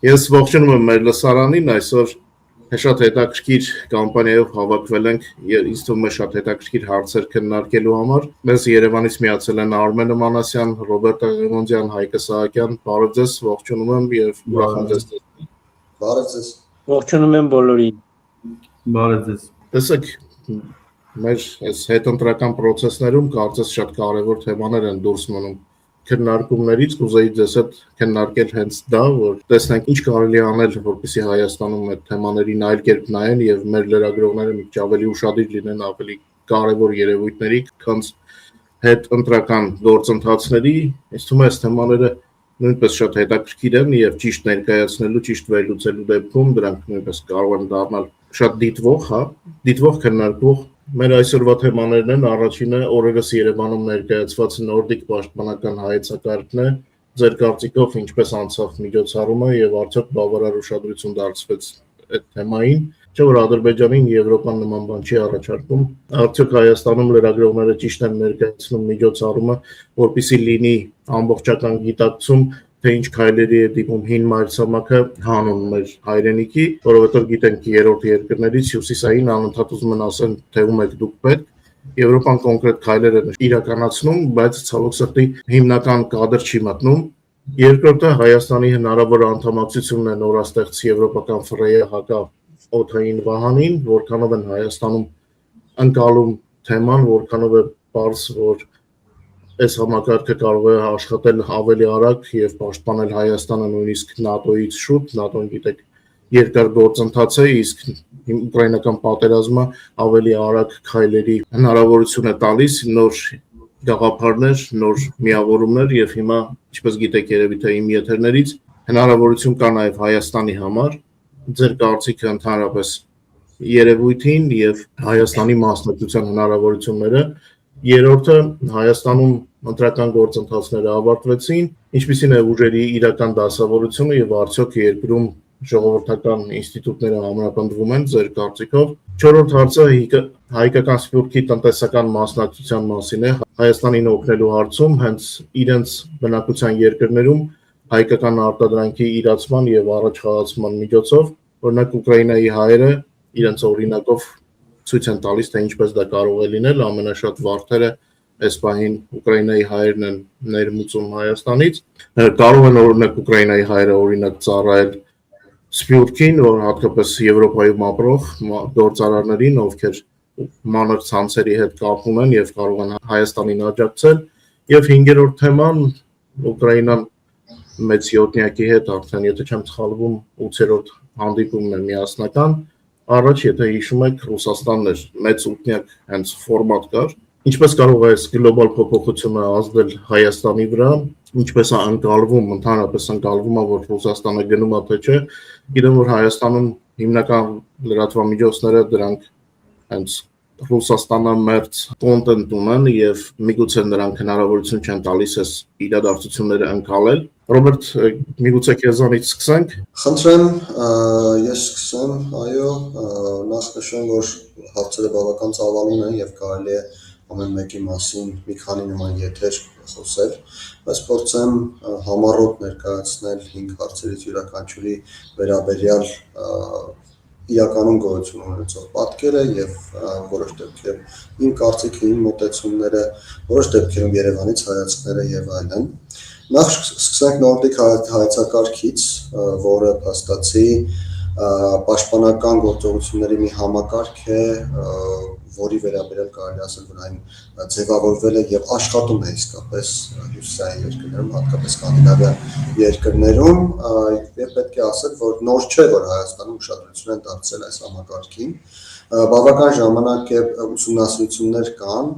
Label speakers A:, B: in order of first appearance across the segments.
A: Ես ողջունում եմ մեր լսարանին, այսօր շատ հետաքրքիր կամպանիայով հավաքվել ենք, ինձ թվում է շատ հետաքրքիր հարցեր քննարկելու համար։ Մեզ Երևանից միացել են Արմենը Մանասյան, Ռոբերտ Աղեղոնդյան, Հայկը Սահակյան, բարև ձեզ, ողջունում եմ եւ ուրախ եմ ձեզ տեսնել։
B: Բարև ձեզ։
C: Ողջունում եմ բոլորին։
D: Բարև ձեզ։
A: Տեսեք, մեր այս հետընտրական process-ներում կարծես շատ կարևոր թեմաներ են դուրս մնում քննարկումներից, կուզեի ձեզ հետ քննարկել հենց դա, որ տեսնենք ինչ կարելի անել, որպեսզի Հայաստանում այդ թեմաներին այլ կերպ նայեն եւ մեր լրագրողները մի քիչ ավելի ուշադիր լինեն ավելի կարևոր երևույթների, քան հետ ընտրական գործընթացների։ Ինձ թվում է այս թեմաները նույնպես շատ հետաքրքիր են եւ ճիշտ ներկայացնելու, ճիշտ վերլուծելու դեպքում դրանք նույնպես կարող են դառնալ շատ դիտվող քննարկվող։ Մեր այսօրվա թեմաներն են, առաջինը օրերս Երևանում ներկայացված նորդիկ պաշտպանական հայեցակարգն է, ձեր կարծիքով ինչպես անցավ միջոցառումը եւ արդյոք բավարար ուշադրություն դարձվեց այդ թեմային, չէ՞ որ Ադրբեջանին Եվրոպան նման բան չի առաջարկում, արդյոք Հայաստանում լրագրողները ճիշտ են ներկայացնում միջոցառումը, որպեսզի լինի ամբողջական գիտակցում, թե ինչ քայլերի է դիմում հին մայրցամաքը հանուն մեր հայրենիքի, որովհետև գիտենք երրորդ երկրներից հյուսիսային անընդհատ ուզում են ասեն, թե ում եք դուք պետք, Եվրոպան կոնկրետ քայլեր են իրականացնում, բայց ցավոք սրտի հիմնական կադր չի մտնում։ Երկրորդը Հայաստանի հնարավոր անդամակցությունն է նորաստեղծ եվրոպական ֆրեյա հակաօդային վահանին, որքանով են Հայաստանում ընկալում թեման, որքանով է պարզ, որ այս համակարգը կարող է աշխատել ավելի արագ եւ պաշտպանել Հայաստանը նույնիսկ ՆԱՏՕ-ից շուտ, ՆԱՏՕ-ն գիտեք երկար գործընթաց է, իսկ ուկրաինական պատերազմը ավելի արագ քայլերի հնարավորություն է տալիս, նոր գաղափարներ, նոր միավորումներ եւ հիմա, ինչպես գիտեք երևի թե իմ եթերներից, հնարավորություն կա նաեւ Հայաստանի համար, ձեր կարծիքը ընդհանրապես երևույթին եւ Հայաստանի մասնակցության հնարավորությունները։ Երրորդը Հայաստանում ընտրական գործընթացները ավարտվեցին, ինչպիսին է ուժերի իրական դասավորությունը եւ արդյոք երկրում ժողովրդական ինստիտուտները համապնդվում են ձեր կարծիքով։ Չորրորդ հարցը հայկական սփյուռքի տնտեսական մասնակցության մասին է Հայաստանին օգնելու հարցում, հենց իրենց բնակության երկրներում հայկական արտադրանքի իրացման եւ առաջխաղացման միջոցով, օրինակ Ուկրաինայի հայերը իրենց օրինակով ցույց են տալիս, թե ինչպես դա կարող է լինել, ամենաշատ վարդերը այս պահին Ուկրաինայի հայերն են ներմուծում Հայաստանից, կարող են օրինակ Ուկրաինայի հայերը օրինակ ծառայել Սփյուռքին, որ հատկապես Եվրոպայում ապրող գործարարներին, ովքեր մանր ցանցերի հետ կապ ունեն եւ կարող են Հայաստանին աջակցել, եւ հինգերորդ թեման Ուկրաինան մեծ յոթնյակի հետ արդեն, եթե չեմ սխալվում, 8-րդ հանդիպումն է միասնական, առաջ եթե հիշում եք Ռուսաստանն էր մեծ ութնյակ հենց ֆորմատ կար, ինչպես կարող է այս գլոբալ փոփոխությունը ազդել Հայաստանի վրա, ինչպես է ընկալվում, ընդհանրապես ընկալվում է, որ Ռուսաստանը գնում է թե չէ, գիտեմ որ Հայաստանում հիմնական լրատվամիջոցները դրանք հենց Ռուսաստանը մերձ կոնտենտ ունեն եւ միգուցե նրանք հնարավորություն չեն տալիս այս իրադարձությունները ընկալել։ Ռոբերտ, միգուցե քեզանից սկսենք։
B: Խնդրեմ, ես սկսեմ, այո, նախ նշեմ, որ հարցերը բավական ծավալուն են եւ կարելի է ամեն մեկի մասին մի քանի նման եթեր խոսել, բայց փորձեմ համառոտ ներկայացնել 5 հարցերից յուրաքանչյուրի վերաբերյալ իրականում գոյություն ունեցող պատկերը եւ որոշ դեպքերում իմ կարծիքը, իմ մոտեցումները, որոշ դեպքերում Երևանից հայացքները եւ այլն։ Նախ սկսենք նորդիկ հայեցակարգից, որը փաստացի պաշտպանական գործողությունների մի համակարգ է, որի վերաբերյալ կարելի ասել, որ այն ձևավորվել է եւ աշխատում է իսկապես հյուսիսային երկրներում, հատկապես սկանդինավյան երկրներում, եւ պետք է ասել, որ նոր չէ, որ Հայաստանում ուշադրություն են դարձել այս համակարգին, բավական ժամանակ է ուսումնասիրություններ կան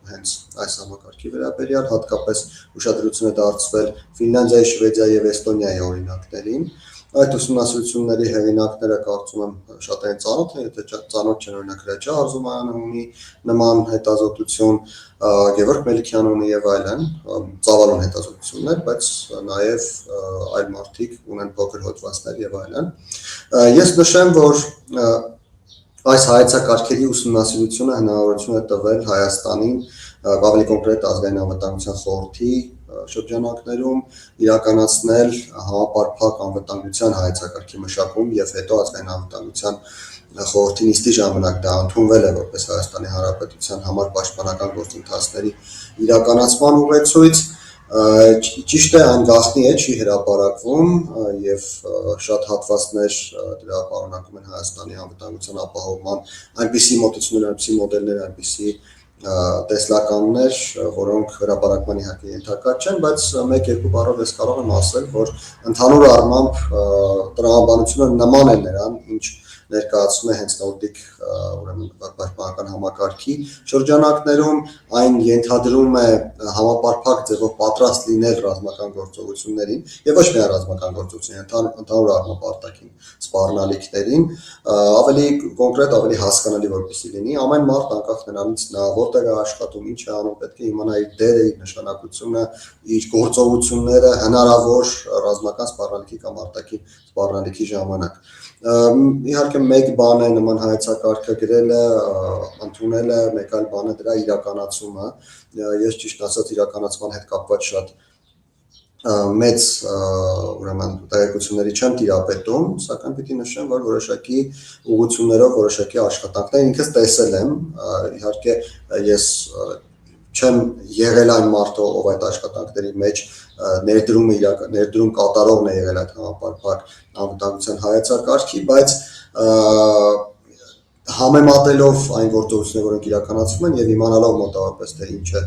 B: հենց այս համակարգի վերաբերյալ, հատկապես ուշադրություն է դարձվել Ֆինլանդիայի, Շվեդիայի եւ Էստոնիայի օրինակներին։ Այդ ուսումնասիրությունների հեղինակները կարծում եմ շատերին ծանոթ են, եթե ծանոթ չեն, օրինակ Ռեջա Արզումանյանը ունի նման հետազոտություն, Գևորգ Մելիքյանը ունի եւ այլն, ծավալուն հետազոտություններ, բայց նաեւ այլ մարդիկ ունեն փոքր հոդվածներ եւ այլն։ Ես նշեմ, որ այս հայեցակարգերի ուսումնասիրությունը հնարավորություն է տվել Հայաստանին, ավելի կոնկրետ ազգային անվտանգության խորհրդի շրջանակներում իրականացնել համապարփակ անվտանգության հայեցակարգի մշակում եւ հետո ազգային անվտանգության խորհրդի նիստի ժամանակ դա ընդունվել է որպես Հայաստանի Հանրապետության համար պաշտպանական գործընթացների իրականացման ուղեցույց ճիշտ է այն գաղտնի է չի հրապարակվում եւ շատ հատվածներ դրա պարունակում են Հայաստանի անվտանգության ապահովման այնպիսի մոտեցումներ, այնպիսի մոդելներ, այնպիսի տեսլականներ, որոնք հրապարակման իհարկե ենթակա չեն, բայց մեկ-երկու բառով ես կարող եմ ասել, որ ընդհանուր առմամբ տրամաբանությունը նման է նրան, ինչ ներկայացում է հենց նորդիկ ուրեմն պաշտպանական համակարգի շրջանակներում այն ենթադրում է համապարփակ ձևով պատրաստ լինել ռազմական գործողություններին եւ ոչ միայն ռազմական գործողություններին, ընդհանուր առմամբ արտաքին սպառնալիքներին ավելի կոնկրետ, ավելի հասկանալի որպեսզի լինի ամեն մարդ անկախ նրանից նա որտեղ է աշխատում, ինչ է անում, պետք է իմանա իր դերը, իր նշանակությունը, իր գործողությունները հնարավոր ռազմական սպառնալիքի կամ արտաքին սպառնալիքի ժամանակ իհարկե մեկ բան է նման հայեցակարգը գրելը, ընդունելը, մեկ այլ բան է դրա իրականացումը։ Ես ճիշտ ասած իրականացման հետ կապված շատ մեծ ուրեմն տեղեկությունների չեմ տիրապետում, սակայն պիտի նշեմ, որ որոշակի ուղղություններով, որոշակի աշխատանքներ ինքս տեսել եմ, իհարկե ես չեմ եղել այն մարդը, ով այդ աշխատանքների մեջ ներդրում կատարողն է եղել այդ համապարփակ անվտանգության հայեցակարգի, բայց համեմատելով այն գործողությունները, որոնք իրականացվում են եւ իմանալով մոտավորապես թե ինչ է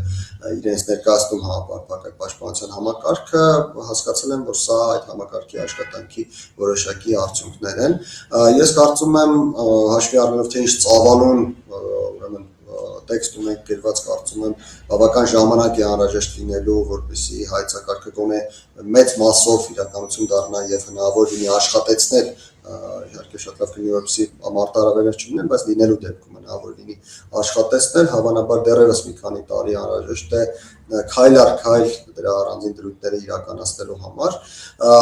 B: իրենց ներկայացնում համապարփակ պաշտպանության համակարգը, հասկացել եմ, որ սա այդ համակարգի աշխատանքի որոշակի արդյունքներ են։ Ես կարծում եմ հաշվի առնելով թե ինչ ծավալուն ուրեմն տեքստ ունենք գրված կարծում եմ բավական ժամանակ է անհրաժեշտ լինելու որպեսզի հայեցակարգը գոնե մեծ մասով իրականություն դառնա եւ հնարավոր լինի աշխատեցնել իհարկե շատ լավ կլինի որպեսզի մարտահրավերներ չլինեն, բայց լինելու դեպքում հնարավոր լինի աշխատեցնել, հավանաբար դեռևս մի քանի տարի անհրաժեշտ է քայլ առ քայլ դրա առանձին դրույթները իրականացնելու համար։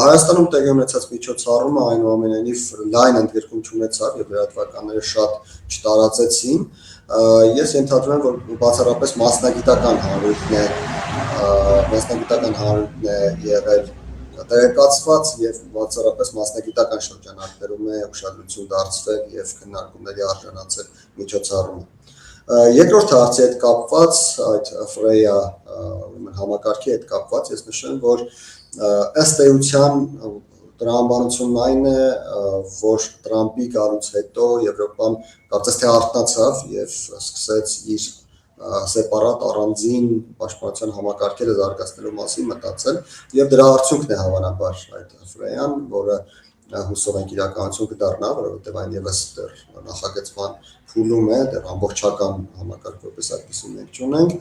B: Հայաստանում տեղի ունեցած միջոցառումը այնուամենայնիվ լայն ընդգրկում չունեցավ եւ լրատվականները շատ չտարածեցին։ Ես ենթադրում եմ, որ բացառապես մասնագիտական հանրույթն է եղել տեղեկացված եւ բացառապես մասնագիտական շրջանակներում է ուշադրություն դարձվել եւ քննարկումների արժանացել միջոցառումը։ Երկրորդ հարցի հետ կապված այդ Freya համակարգի հետ կապված ես նշեմ, որ ըստ էության տրամաբանությունն այն է, որ Տրամպի գալուց հետո Եվրոպան կարծես թե արթնացավ եւ սկսեց իր սեպարատ առանձին պաշտպանության համակարգերը զարգացնելու մասին մտածել եւ դրա արդյունքն է հավանաբար այդ Freya-ն, որը հուսով ենք իրականություն կդառնա, որովհետեւ այն եւս դեռ նախագծման փուլում է, դեռ ամբողջական համակարգ որպես այդպեսին մենք չունենք։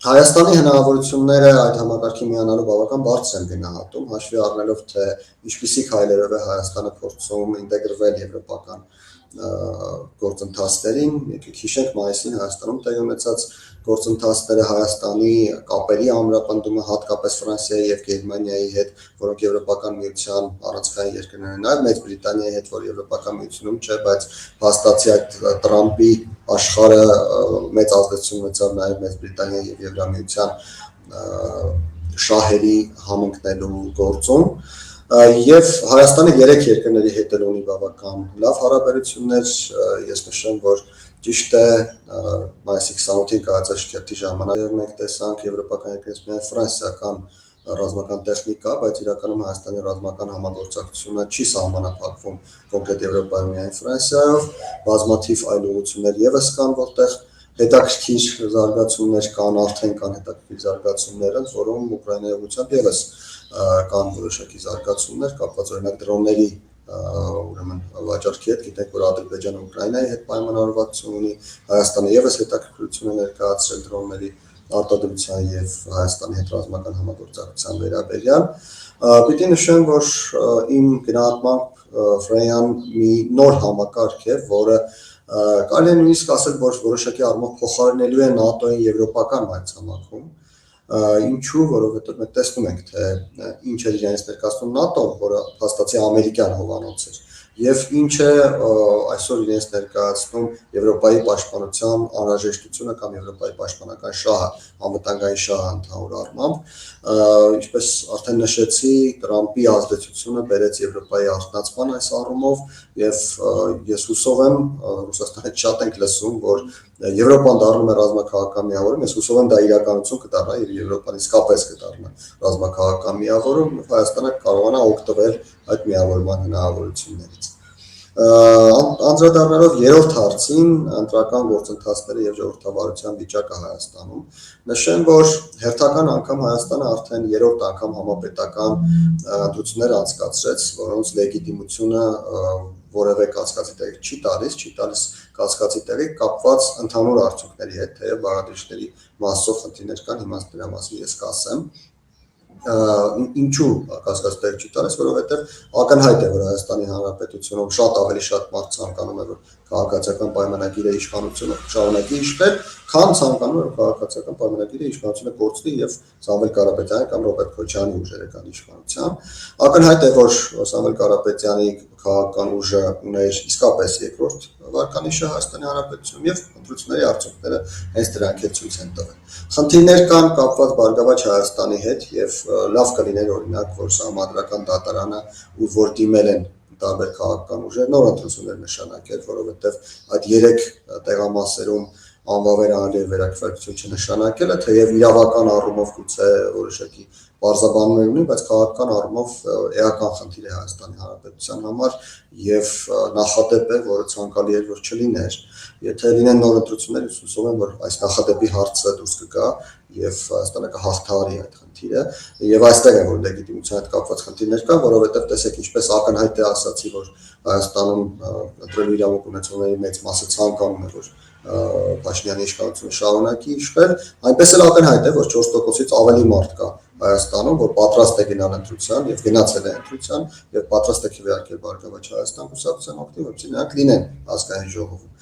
B: Հայաստանի հնարավորությունները այդ համակարգի միանալու բավական բարձր են գնահատում, հաշվի առնելով թե ինչպիսի քայլերով է Հայաստանը փորձում ինտեգրվել եվրոպական գործընթացներին, եկեք հիշենք մայիսին Հայաստանում տեղի ունեցած գործընթացները Հայաստանի կապերի ամրապնդումը հատկապես Ֆրանսիայի եւ Գերմանիայի հետ, որոնք եվրոպական միության առանցքային երկրներ են, նաեւ Մեծ Բրիտանիայի հետ, որ եվրոպական միությունում չէ, բայց հաստատի այդ Տրամպի աշխարհը մեծ ազդեցություն ունեցավ նաեւ Մեծ Բրիտանիայի եւ Եվրամիության շահերի համընկնելու գործում եւ Հայաստանը 3 երկրների հետ ունի բավական լավ հարաբերություններ, ես նշեմ, որ ճիշտ է մայիսի 28-ին կայացած շքերթի ժամանակ մենք տեսանք եվրոպական երկրներից միայն ֆրանսիական ռազմական տեխնիկա, բայց իրականում Հայաստանի ռազմական համագործակցությունը չի սահմանափակվում կոնկրետ Եվրոպայում միայն Ֆրանսիայով, բազմաթիվ այլ ուղղություններ եւս կան, որտեղ հետաքրքիր զարգացումներ կան, արդեն կան հետաքրքիր զարգացումներ, որոնց Ուկրաինայի ուղղությամբ եւս կան որոշակի զարգացումներ կապված օրինակ դրոնների ուրեմն վաճառքի հետ, գիտենք որ Ադրբեջանը Ուկրաինայի հետ պայմանավորվածություն ունի, Հայաստանը եւս հետաքրքրություն է ներկայացրել դրոնների արտադրության եւ Հայաստանի հետ ռազմական համագործակցության վերաբերյալ։ Պիտի նշեմ, որ իմ գնահատմամբ Freya-ն մի նոր համակարգ է, որը կարելի է նույնիսկ ասել, որ որոշակի առումով փոխարինելու է ՆԱՏՕ-ին եվրոպական մայրցամաքում, ինչու, որովհետեւ մենք տեսնում ենք, թե ինչ է իրենից ներկայացնում ՆԱՏՕ-ն, որը հաստատի ամերիկյան հովանոց էր, եւ ինչ է այսօր իրենց ներկայացնում Եվրոպայի պաշտպանության անհրաժեշտությունը կամ Եվրոպայի պաշտպանական շահը, անվտանգային շահը ընդհանուր առմամբ, ինչպես արդեն նշեցի, Տրամպի ազդեցությունը բերեց Եվրոպայի արթնացման այս առումով եւ ես հուսով եմ Ռուսաստանից շատ ենք լսում, որ Եվրոպան դառնում է ռազմաքաղաքական միավորում, ես հուսով եմ դա իրականություն կդառնա եւ Եվրոպան իսկապես կդառնա ռազմաքաղաքական միավորում, Հայաստանը կարողանա օգտվել այդ միավորման հնարավորություններից։ Անդրադառնալով երրորդ հարցին, ընտրական գործընթացները եւ ժողովրդավարության վիճակը Հայաստանում, նշեմ, որ հերթական անգամ Հայաստանը արդեն երրորդ անգամ համապետական ընտրություններ անցկացրեց, որոնց լեգիտիմությունը որևէ կասկածի տեղի չի տալիս կասկածի տեղի կապված ընդհանուր արդյունքների հետ, թեև բաղադրիչների մասով խնդիրներ կան, հիմա դրա մասին ես կասեմ։ Ինչու կասկածի տեղի չի տալիս, որովհետև ակնհայտ է, որ Հայաստանի Հանրապետությունում ավելի շատ մարդ ցանկանում է, որ քաղաքացիական պայմանագիրը իշխանությունը շարունակի իշխել, քան ցանկանում է, որ քաղաքացիական պայմանագիրը իշխանությունը կորցնի եւ Սամվել Կարապետյանի կամ Ռոբերտ Քոչարյանի ուժերը կան իշխանության։ Ակնհայտ է, որ Սամվել Կարապետյանի քաղաքական ուժը ուներ իսկապես երկրորդ վարկանիշը Հայաստանի Հանրապետությունում եւ ընտրությունների արդյունքները հենց դրանք էլ ցույց են տվել։ Խնդիրներ կան կապված Բարգավաճ Հայաստանի հետ եւ լավ կլիներ օրինակ, որ Սահմանադրական դատարանը ու որ դիմել են տարբեր քաղաքական ուժեր նոր ընտրություններ նշանակել, որովհետեւ այդ 3 տեղամասերում անվավեր անալի վերակվարկություն չնշանակելը, թեև իրավական առումով գուցե որոշակի բարձաբանումներ ունի, բայց քաղաքական առումով էական խնդիր է Հայաստանի Հանրապետության համար եւ նախադեպ է, որը ցանկալի է որ չլիներ։ Եթե լինեն նոր ընտրություններ, հուսով եմ, որ այս նախադեպի հարցը դուրս կգա եւ Հայաստանը կհաղթահարի այդ խնդիրը եւ այստեղ է որ լեգիտիմության հետ կապված խնդիրներ կան, որովհետեւ տեսեք ինչպես ակնհայտ է ասացի, որ Հայաստանում ընտրելու իրավունք ունեցողների մեծ մասը ցանկանում է, որ Փաշինյանի իշխանությունը շարունակի իշխել, այնպես էլ ակնհայտ է, որ 4%-ից ավելի մարդ կա Հայաստանում, որ պատրաստ է գնալ ընտրության եւ գնացել է ընտրության եւ պատրաստ է քվեարկել Բարգավաճ Հայաստան կուսակցության օգտին, որպեսզի նրանք լինեն ազգային ժողովում։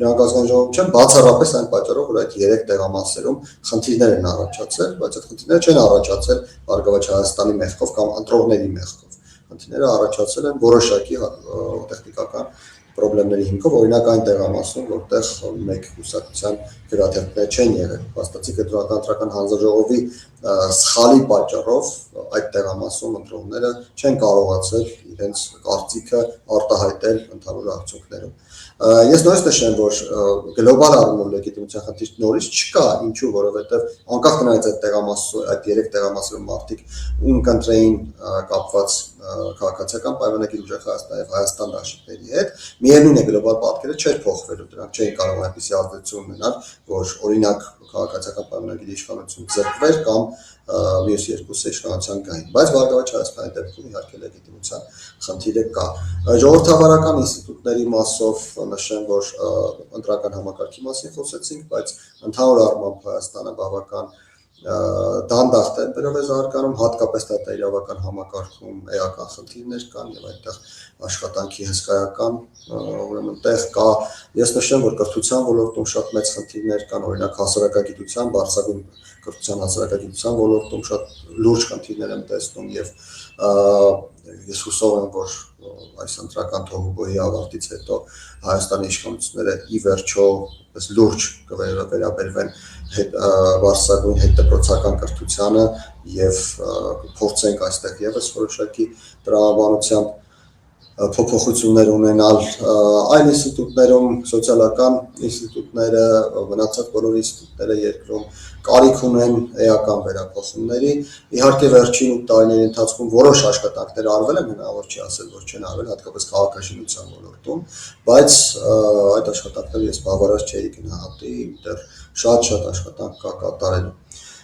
B: Նրանք ազգային ժողովում չեն բացառապես այն պատճառով, որ այդ 3 տեղամասերում խնդիրներ են առաջացել, բայց այդ խնդիրները չեն առաջացել Բարգավաճ Հայաստանի մեղքով կամ ընտրողների մեղքով։ Խնդիրները առաջացել են որոշակի տեխնիկական պրոբլեմների հիմքով, օրինակ այն տեղամասում, որտեղ մեկ կուսակցության գրադեղներ չեն եղել, փաստացի կենտրոնական հանձնաժողովի սխալի պատճառով այդ տեղամասում ընտրողները չեն կարողացել իրենց կարծիքը արտահայտել ընդհանուր արդյունքներում։ Ես նույնիսկ նշեմ, որ գլոբալ առումով լեգիտիմության խնդիր նորից չկա, ինչու, որովհետև անկախ նրանից այդ տեղամասում, այդ 3 տեղամասերում մարդիկ ում կընտրեին կապված քաղաքացիական պայմանագիր ուժեղ Հայաստանի եւ Հայաստան դաշինքների հետ, միևնույն է գլոբալ պատկերը չէր փոխվելու, դրանք չէին կարող այնպիսի ազդեցություն ունենալ, որ օրինակ քաղաքացիական պայմանագիրի իշխանություն ձեռքվեր կամ մյուս երկուսը իշխանության գային, բայց Բարգավաճ Հայաստանի դեպքում իհարկե լեգիտիմության խնդիրը կա։ Ժողովրդավարական ինստիտուտների մասով նշեմ, որ ընտրական համակարգի մասին խոսեցինք, բայց ընդհանուր առմամբ Հայաստանը բավական դանդաղ տեմպերով է զարգանում, հատկապես դատաիրավական համակարգում էական խնդիրներ կան եւ այդտեղ աշխատանքի հսկայական ուրեմն տեղ կա։ Ես նշեմ, որ կրթության ոլորտում շատ մեծ խնդիրներ կան, օրինակ հասարակագիտության, բարձրագույն կրթության հասարակագիտության ոլորտում շատ լուրջ խնդիրներ եմ տեսնում եւ ես հուսով եմ, որ այս ընտրական թողուբոյի ավարտից հետո Հայաստանի իշխանությունները ի վերջո լուրջ կվերաբերվեն բարձրագույն հետդպրոցական կրթությանը եւ փորձենք այստեղ եւս որոշակի տրամաբանությամբ փոփոխություններ ունենալ այլ ինստիտուտներում, սոցիալական ինստիտուտները, մնացած բոլոր ինստիտուտները երկրում կարիք ունեն էական վերափոխումների։ Իհարկե վերջին 8 տարիների ընթացքում որոշ աշխատանքներ արվել են, հնարավոր չի ասել, որ չեն արվել, հատկապես քաղաքաշինության ոլորտում, բայց այդ աշխատանքները ես բավարար չէի գնահատի, դեռ շատ աշխատանք կա կատարելու։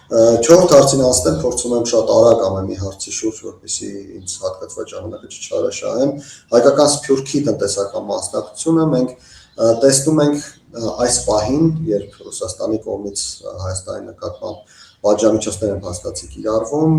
B: 4-րդ հարցին անցնեմ, փորձում եմ շատ արագ ամեն մի հարցի շուրջ, որպեսզի ինձ հատկացված ժամանակը չչարաշահեմ։ Հայկական Սփյուռքի տնտեսական մասնակցությունը մենք տեսնում ենք այս պահին, երբ Ռուսաստանի կողմից Հայաստանի նկատմամբ պատժամիջոցներ են փաստացի կիրառվում,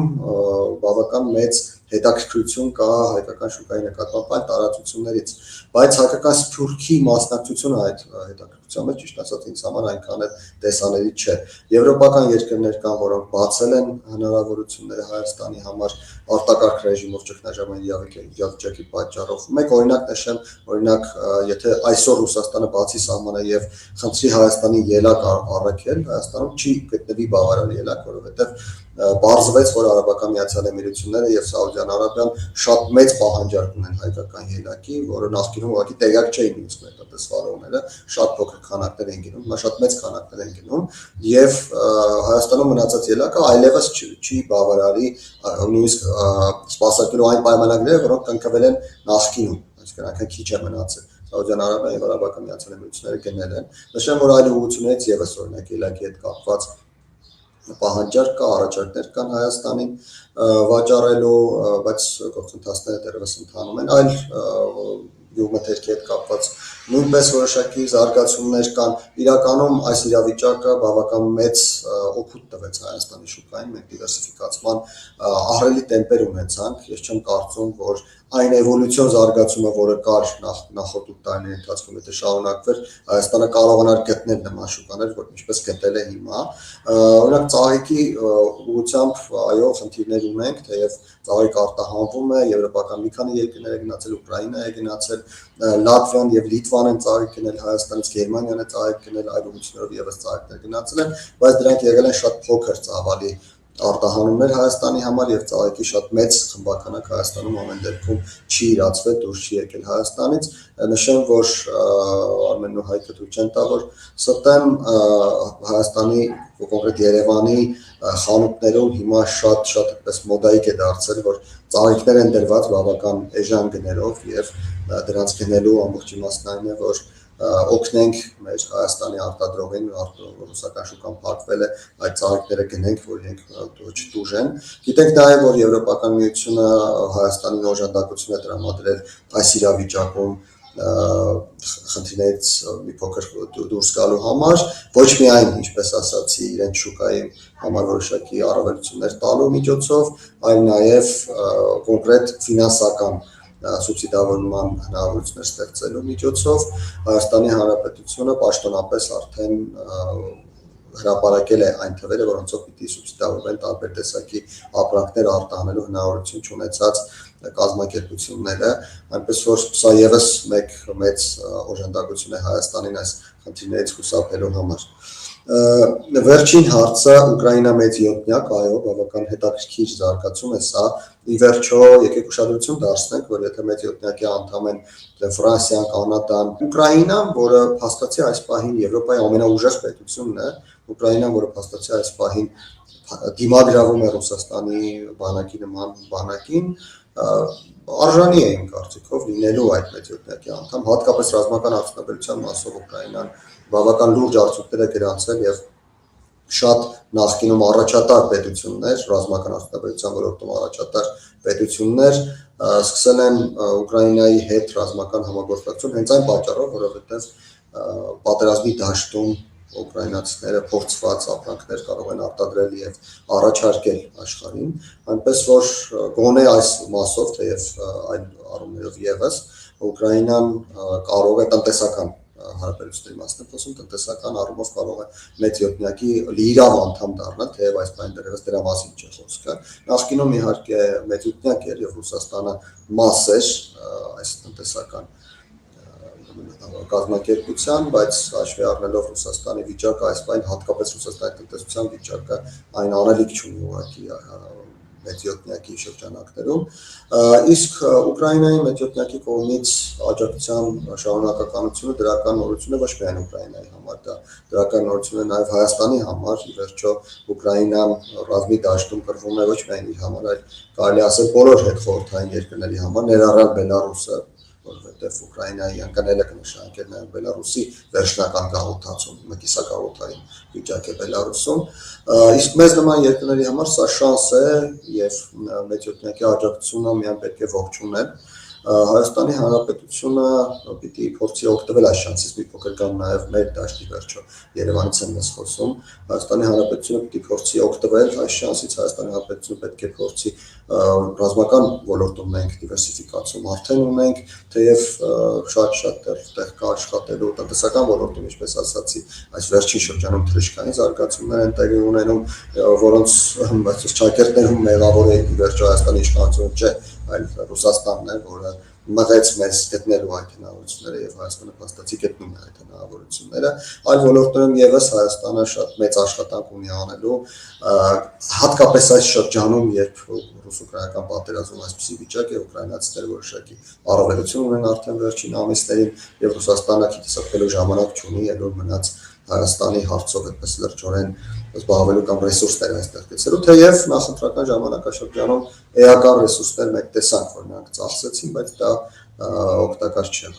B: բավական մեծ հետաքրքրություն կա հայկական շուկայի նկատմամբ այլ տարածություններից, բայց հայկական սփյուռքի մասնակցությունը այդ հետաքրքրության մեջ ճիշտ ասած ինձ համար այնքան էլ տեսանելի չէ։ Եվրոպական երկրներ կան, որոնք բացել են հնարավորությունները Հայաստանի համար արտակարգ ռեժիմով ճգնաժամային իրավիճակի պատճառով։ Մեկ օրինակ նշեմ, օրինակ, եթե այսօր Ռուսաստանը բացի սահմանը եւ խնդրի Հայաստանի ելակ առաքել, Հայաստանում չի գտնվի բավարար ելակ, որովհետեւ բարձվեց, որ Արաբական Միացյալ Էմիրությունները եւ Սաուդյան Արաբիան շատ մեծ պահանջարկ ունեն հայկական ելակի, որը նախկինում ուղղակի տեղյակ չէին նույնիսկ տնտեսվարողները, շատ փոքր քանակներ են գնում, հիմա շատ մեծ քանակներ են գնում եւ Հայաստանում մնացած ելակը այլևս չի բավարարի նույնիսկ սպասարկելու այն պայմանագրերը, որոնք կնքվել են նախկինում, այսինքն այնքան քիչ է մնացել։ Սաուդյան Արաբիան եւ Արաբական Միացյալ Էմիրությունները գնել են։ Նշեմ, որ այլ ուղղություններից եւս օրինակ ելակի հետ կապված պահանջարկ կա, առաջարկներ կան Հայաստանին վաճառելու, բայց գործընթացները դեռևս ընթանում են, այլ գյուղմթերքի հետ կապված նույնպես որոշակի զարգացումներ կան։ Իրականում այս իրավիճակը բավական մեծ օգուտ տվեց Հայաստանի շուկային, մենք դիվերսիֆիկացման ահռելի տեմպեր ունեցանք, ես չեմ կարծում, որ այն էվոլյուցիոն զարգացումը, որը կար նախորդ 8 տարիների ընթացքում, եթե շարունակվեր, Հայաստանը կարողանար գտնել նման շուկաներ, որ ինչպես գտել է հիմա։ Օրինակ ծաղիկի ուղղությամբ այո, խնդիրներ ունենք, թեև ծաղիկ արտահանվում է, եվրոպական մի քանի երկրներ է գնացել, Ուկրաինա է գնացել, Լատվիան եւ Լիտվան են ծաղիկ գնել Հայաստանից, Գերմանիան է ծաղիկ գնել, այլ ուղղություններով եւս ծաղիկներ գնացել են, բայց դրանք եղել են շատ փոքր ծավալի արտահանումներ Հայաստանի համար եւ ծաղիկի շատ մեծ խմբականակ Հայաստանում ամեն դեպքում չի իրացվել, դուրս չի եկել Հայաստանից։ Նշեմ, որ Արմենն ու Հայկը դուք չեն տա, որ ստեմ Հայաստանի կոնկրետ Երևանի խանութներում հիմա շատ այդպես մոդայիկ է դարձել, որ ծաղիկներ են դրված բավական էժան գներով եւ դրանց գնելու ամբողջ իմաստն այն է, որ օգնենք մեր Հայաստանի արտադրողին, ռուսական շուկան փակվել է, այդ ծաղիկները գնենք, որ իրենք չտուժեն։ Գիտենք նաև, որ Եվրոպական միությունը Հայաստանին օժանդակություն է տրամադրել այս իրավիճակում խնդիրներից մի փոքր դուրս գալու համար, ոչ միայն, ինչպես ասացի, իրենց շուկայի համար որոշակի առավելություններ տալու միջոցով, այլ նաև կոնկրետ ֆինանսական սուբսիդավորման հնարավորություններ ստեղծելու միջոցով Հայաստանի Հանրապետությունը պաշտոնապես արդեն հրապարակել է այն թվերը, որոնցով պիտի սուբսիդավորվեն տարբեր տեսակի ապրանքներ արտահանելու հնարավորություն չունեցած կազմակերպությունները, այնպես որ սա եւս մեկ մեծ օժանդակություն է Հայաստանին այս խնդիրներից խուսափելու համար։ Վերջին հարցը Ուկրաինա մեծ յոթնյակ, այո, բավական հետաքրքիր զարգացում է սա։ Ի վերջո եկեք ուշադրություն դարձնենք, որ եթե մեծ յոթնյակի անդամ են Ֆրանսիան, Կանադան, Ուկրաինան, որը փաստացի այս պահին Եվրոպայի ամենաուժեղ պետությունն է, Ուկրաինան, որը փաստացի այս պահին դիմագրավում է Ռուսաստանի բանակի նման բանակին, արժանի է իմ կարծիքով լինելու այդ մեծ յոթնյակի անդամ, հատկապես ռազմական արդյունաբերության մասով Ուկրաինան բավական լուրջ արդյունքներ է գրանցել եւ շատ նախկինում առաջատար պետություններ, ռազմական արդյունաբերության ոլորտում առաջատար պետություններ սկսել են Ուկրաինայի հետ ռազմական համագործակցություն հենց այն պատճառով, որովհետեւ պատերազմի դաշտում ուկրաինացիները փորձված ապրանքներ կարող են արտադրել եւ առաջարկել աշխարհին, այնպես որ գոնե այս մասով, թեև այլ առումներով եւս Ուկրաինան կարող է տնտեսական հարաբերությունների մասն է խոսում, տնտեսական առումով կարող է մեծ յոթնյակի լիիրավ անդամ դառնալ, թեև այս բանը դեռևս դրա մասին չէ խոսքը։ Նախկինում իհարկե մեծ յոթնյակ էր եւ Ռուսաստանը մաս էր այս տնտեսական կազմակերպության, բայց հաշվի առնելով Ռուսաստանի վիճակը, այս բան հատկապես Ռուսաստանի տնտեսության վիճակը այն անելիք չունի ուղղակի մեծ յոթնյակի շրջանակներում, իսկ Ուկրաինայի մեծ յոթնյակի կողմից աջակցության շարունակականությունը դրական նորություն է ոչ միայն Ուկրաինայի համար, դա դրական նորություն է նաև Հայաստանի համար, ի վերջո Ուկրաինան ռազմի դաշտում կռվում է ոչ միայն իր համար, այլ կարելի ասել բոլոր հետխորհրդային երկրների համար, ներառյալ Բելարուսը, որովհետև Ուկրաինայի ընկնելը կնշանակեր նաև Բելարուսի վերջնական գաղութացում, մակիսագաղութային վիճակ է Բելարուսում, իսկ մեզ նման երկրների համար սա շանս է եւ մեծ յոթնյակի աջակցությունը միայն պետք է ողջունել, Հայաստանի Հանրապետությունը պիտի փորձի օգտվել այս շանսից, մի փոքր կամ նաև մեր դաշտի վերջո Երևանից եմ ես խոսում, Հայաստանի Հանրապետությունը պիտի փորձի օգտվել այս շանսից, Հայաստանի Հանրապետությունը պետք է փորձի ռազմական ոլորտում մենք դիվերսիֆիկացում արդեն ունենք, թեև շատ տեղ կա աշխատելու տնտեսական ոլորտում, ինչպես ասացի, այս վերջին շրջանում թռիչքային զարգացումներ են տեղի ունենում, որոնց ճակերտներում մեղավոր է ի վերջո Հայաստանի իշխանությունը չէ, այլ Ռուսաստանն է, որը մղեց մեզ գտնելու այդ հնարավորությունները եւ Հայաստանը փաստացի գտնում է այդ հնարավորությունները, այլ ոլորտներում եւս Հայաստանը շատ մեծ աշխատանք ունի անելու, հատկապես այս շրջանում, երբ ռուս-ուկրաինական պատերազմում այսպիսի վիճակ է, ուկրաինացիները որոշակի առավելություն ունեն արդեն վերջին ամիսներին եւ Ռուսաստանը քիթսակվելու ժամանակ չունի, ելույթ մնաց Հայաստանի հարցով այդպես լրջորեն զբաղվելու կամ ռեսուրսներ այստեղ գցելու, թեև նախընտրական ժամանակաշրջանում էական ռեսուրսներ մեկ տեսանք, որ նրանք ծախսեցին, բայց դա օգտակար չէ։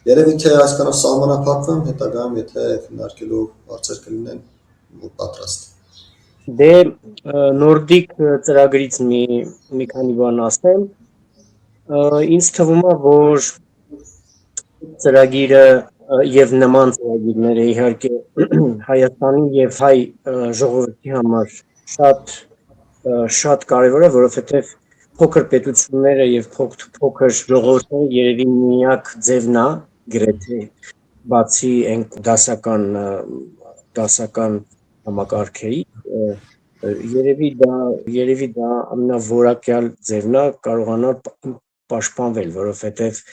B: Երևի թե այսքանով սահմանափակվեմ, հետագայում եթե քննարկելու հարցեր կլինեն, պատրաստ։
C: Դե նորդիկ ծրագրից մի քանի բան ասեմ։ Ինձ թվում է, որ ծրագիրը եւ նման ծրագիրները իհարկե Հայաստանի եւ հայ ժողովրդի համար շատ կարևոր է, որովհետեւ փոքր պետությունները եւ փոքր ժողովուրդները երևի միակ ձևն է գրեթե բացի այն դասական համակարգերի երևի դա ամենավորակյալ ձևն է կարողանալ պաշտպանվել, որովհետեւ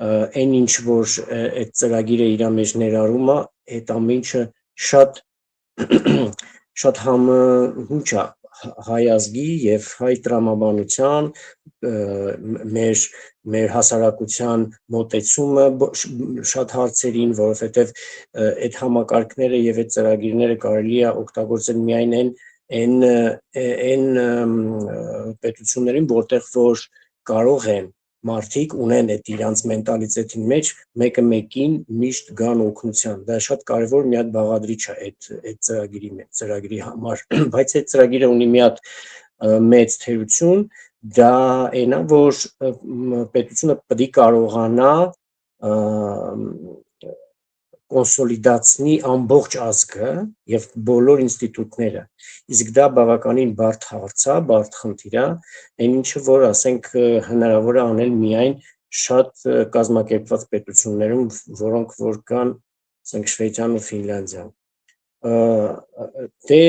C: այն ինչ որ այդ ծրագիրը իր մեջ ներառում է, այդ ամենը շատ համահունչ է հայ ազգի եւ հայ տրամաբանության մեր հասարակության մոտեցումը շատ հարցերին, որովհետեւ այդ համակարգները եւ այդ ծրագիրները կարելի է օգտագործել միայն այն պետություններին, որտեղ որ կարող են մարդիկ ունեն այդ իրանց մենտալիտետի մեջ մեկը մեկին միշտ գան օգնության, դա շատ կարևոր մի հատ բաղադրիչ է այդ ծրագրի համար, բայց այդ ծրագիրը ունի մի հատ մեծ թերություն, դա այնա, որ պետությունը պետք է կարողանա կոնսոլիդացնի ամբողջ ազգը եւ բոլոր ինստիտուտները, իսկ դա բավականին բարդ հարց է, բարդ խնդիր է, այն ինչը որ ասենք հնարավոր է անել միայն շատ կազմակերպված պետություններում, որոնք որ կան, ասենք Շվեյցարիան ու Ֆինլանդիան։ Դե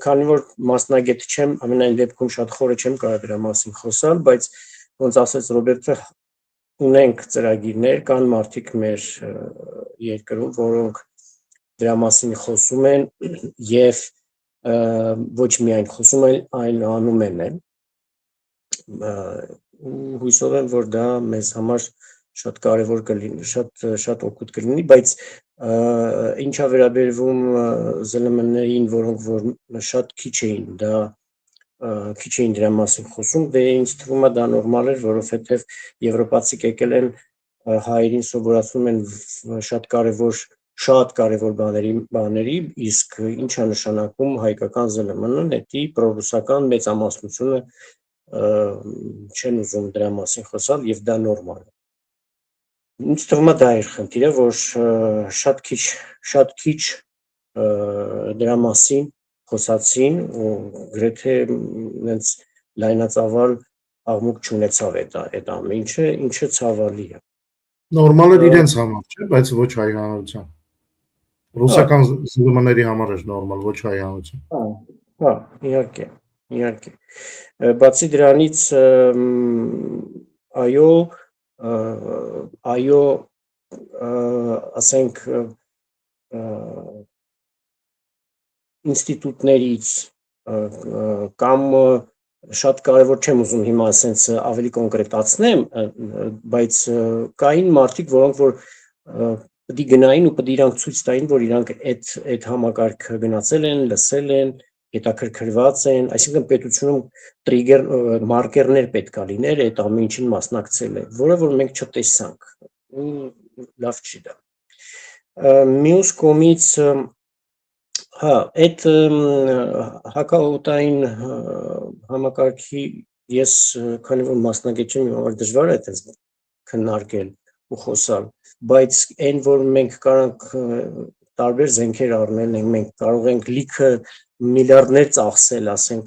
C: քանի որ մասնագետ չեմ, ամենայն դեպքում շատ խորը չեմ կարող դրա մասին խոսալ, բայց ոնց ասեց Ռոբերտը, ունենք ծրագիրներ, կան մարդիկ մեր երկրում, որոնք դրա մասին խոսում են եւ ոչ միայն խոսում են, այլ անում են։ Հույսով եմ, որ դա մեզ համար շատ կարևոր կլինի, շատ օգուտ կլինի, բայց ինչա վերաբերվում ԶԼՄ-ներին, որոնք որ շատ քիչ էին դրա մասին խոսում, դե ինձ թվում է դա նորմալ էր, որովհետև եվրոպացիք եկել են հայերին սովորացնում են շատ կարևոր բաների, իսկ ինչ է նշանակում հայկական ԶԼՄ-ն, դա պրոռուսական մեծամասնությունը չեն ուզում դրա մասին խոսալ եւ դա նորմալ է։ Ինձ թվում է դա էր խնդիրը, որ շատ քիչ դրա մասին խոսացին ու գրեթե այնց լայնածավալ աղմուկ չունեցավ այդ ամենը, ինչը ցավալի է։
A: Նորմալ էր իրենց համար, չէ, բայց ոչ հայ հանրության։ Ռուսական ԶԼՄ-ների համար էր նորմալ, ոչ հայ հանրության։
C: Հա, իհարկե։ Բացի դրանից այո, ասենք ինստիտուտներից կամ շատ կարևոր չեմ ուզում հիմա ասենց ավելի կոնկրետացնեմ, բայց կային մարդիկ, որոնք որ պետք է գնային ու պետք է իրանք ցույց տային, որ իրանք այդ համակարգը գնացել են, լսել են, հետաքրքրված են, այսինքն պետությունում տրիգեր մարկերներ պետք է լիներ, այդ ամեն ինչին մասնակցել է, որը որ մենք չտեսանք, լավ չի դա։ Մյուս կողմից հա, այդ հակաօդային համակարգի ես քանի որ մասնագետ չեմ, ինձ դժվար է այդպես քննարկել ու խոսալ, բայց այն որ մենք կարանք տարբեր զենքեր առնել, մենք կարող ենք լիքը միլիարդներ ծախսել, ասենք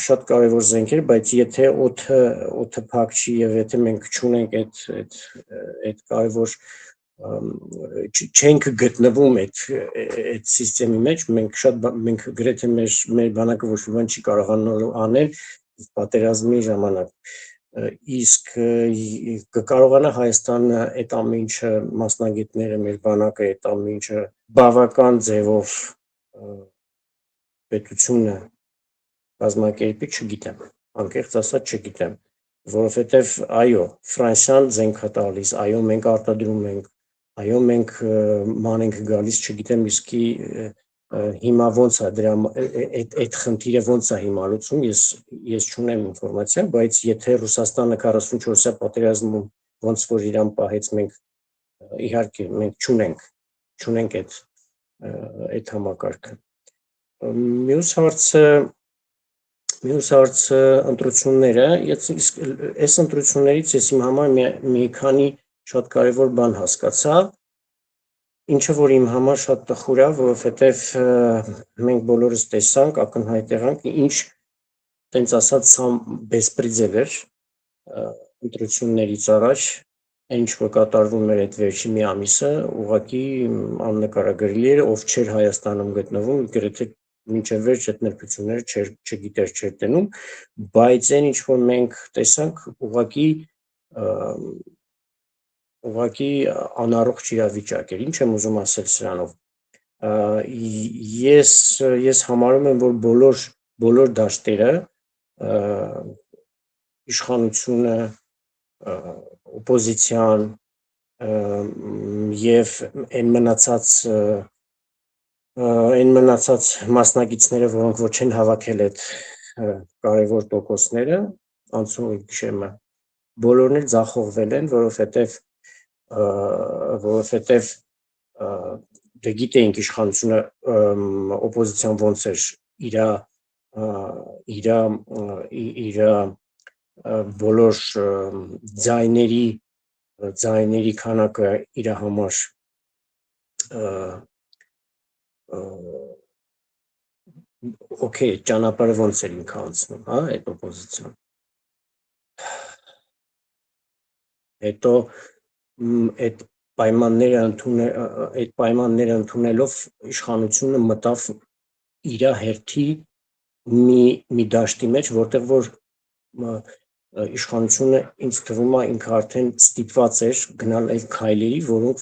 C: շատ կարևոր զենքեր, բայց եթե օդը փակ չի եւ եթե մենք չունենք այդ կարևոր չենք գտնվում այդ սիստեմի մեջ, մենք գրեթե մեր բանակը ոչ մի բան չի կարողանալու անել պատերազմի ժամանակ, իսկ կկարողանա Հայաստանը այդ ամեն ինչը մասնագետները մեր բանակը այդ ամեն ինչը բավական ձևով պետությունը կազմակերպի, չգիտեմ, անկեղծ ասած չգիտեմ, որովհետև այո, Ֆրանսիան զենք է տալիս, այո, մենք արտադրում ենք, այո, մենք ման ենք գալիս, չգիտեմ իսկի հիմա ոնց է դրա այդ խնդիրը ոնց է հիմա լուծում, ես չունեմ ինֆորմացիա, բայց եթե Ռուսաստանը 44-յա պատերազմում ոնց որ իրան պահեց, մենք իհարկե մենք չունենք այդ համակարգը։ Մյուս հարցը ընտրությունները, այս ընտրություններից ես իմ համար մի քանի շատ կարևոր բան հասկացա, ինչը որ իմ համար շատ տխուր է, որովհետև մենք բոլորս տեսանք, ակնհայտ եղանք, ինչ տենց ասած սամ բեսպրիձել էր ընտրություններից առաջ, ինչ որ կատարվում էր այդ վերջի մի ամիսը, ուղղակի աննկարագրելի էր, ով չէր Հայաստանում գտնվում, գրեթե մինչև վերջ այդ նրբությունները չգիտեր, չէր տենում, բայց այն ինչ որ մենք տեսանք, ուղղակի անառողջ իրավիճակ էր, ինչ եմ ուզում ասել սրանով, ես համարում եմ, որ բոլոր դաշտերը, իշխանությունը, օպոզիցիան և այն մնացած մասնակիցները, որոնք որ չեն հավաքել այդ կարևոր տոկոսները, անցումի գիշերմը, բոլորն էլ ձախողվել են, որովհետև դե գիտեինք իշխանությունը օպոզիցիան ոնց էր իր բոլոր ձայների քանակը իր համար օքեյ, ճանապարհը ոնց էր ինքը անցնում, հա, այդ օպոզիցիան։ Հետո այդ պայմանները ընդունելով իշխանությունը մտավ իր հերթի մի դաշտի մեջ, որտեղ որ իշխանությունը ինձ թվում է ինքը արդեն ստիպված էր գնալ այդ քայլերի, որոնք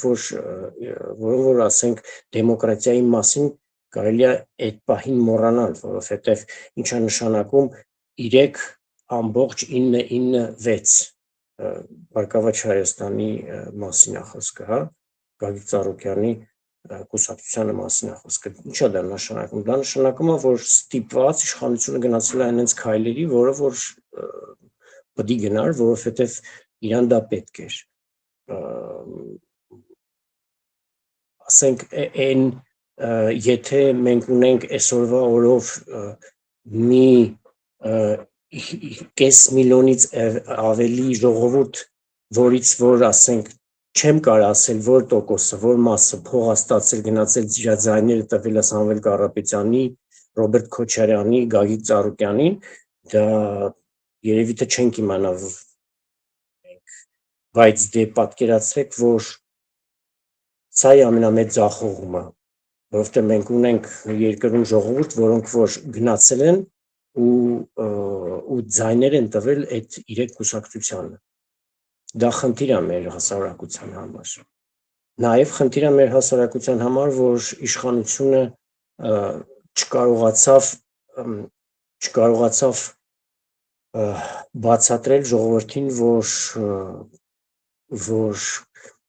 C: որ ասենք դեմոկրատիայի մասին կարելի է այդ պահին մոռանալ, որովհետև ինչ է նշանակում 3.996 Բարգավաճ Հայաստանի մասին է խոսքը, հա, Գագիկ Ծառուկյանի կուսակցության մասին է խոսքը, ինչ է դա նշանակում, դա նշանակում է, որ ստիպված իշխանությունը գնացել է այնպես քայլերի, որը որ պետք է գնար, որովհետև իրան դա պետք էր, ասենք այն եթե մենք ունենք այսօրվա օրով մի կես միլիոնից ավելի ժողովուրդ, որից որ ասենք չեմ կարող ասել որ տոկոսը, որ մասը փող ստացել գնացել իր ձայները տվել Սամվել Կարապետյանի, Ռոբերտ Քոչարյանի, Գագիկ Ծառուկյանին, դա երևի թե չենք իմանա, բայց դե պատկերացրեք, որ սա է ամենամեծ ձախողումը, որովհետև մենք ունենք երկրում ժողովուրդ, որոնք որ գնացել են ու ձայներ են տվել այդ իրեք կուսակցությանը, դա խնդիր է մեր հասարակության համար, նաև խնդիր է մեր հասարակության համար, որ իշխանությունը չկարողացավ բացատրել ժողովրդին, որ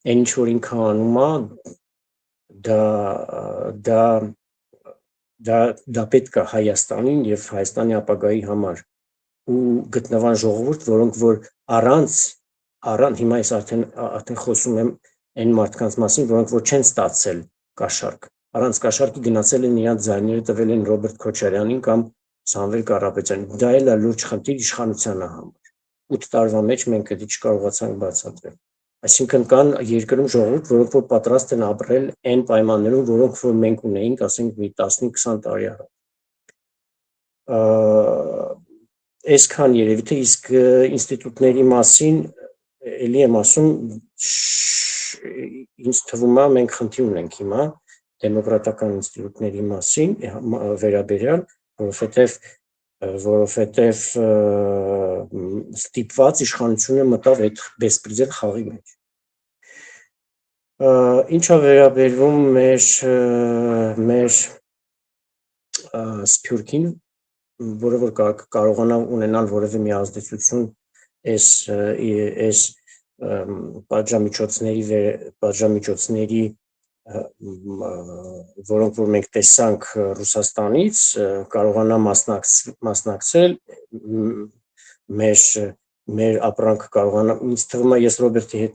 C: այն ինչ որ ինքը անում է, դա պետք է Հայաստանին և Հայաստանի ապագայի համար ու գտնվան ժողովուրդ, որոնք որ առանց, հիմա ես արդեն խոսում եմ այն մարդկանց մասին, որոնք որ չեն ստացել կաշառք, առանց կաշառքի գնացել են իրանց ձայները տվել են Ռոբերտ Քոչարյանին կամ Սամվել Կարապետյանին։ Դա էլ է լուրջ խնդիր իշխանության համար։ 8 տարվա մեջ մենք դա չկարողացանք բացատրել։ Այսինքն կան երկրում ժողովուրդ, որոնք որ պատրաստ են ապրել այն պայմաններում, որոնք որ մենք ունեինք, ասենք մի 15-20 տարի առաջ։ Այսքան երևի թե իսկ ինստիտուտների մասին էլի եմ ասում, ինձ թվում է մենք խնդիր ունենք հիմա դեմոկրատական ինստիտուտների մասին վերաբերյալ, որովհետև ստիպված իշխանությունը մտավ այդ բեսպրեդել խաղի մեջ։ Ինչա վերաբերվում մեր Սփյուռքին, որը որ կարողանա ունենալ որևէ մի ազդեցություն այս պատժամիջոցների, որոնք որ մենք տեսանք Ռուսաստանից, կարողանա մասնակցել մեր ապրանքը կարողանա, ինձ թվում է, ես Ռոբերտի հետ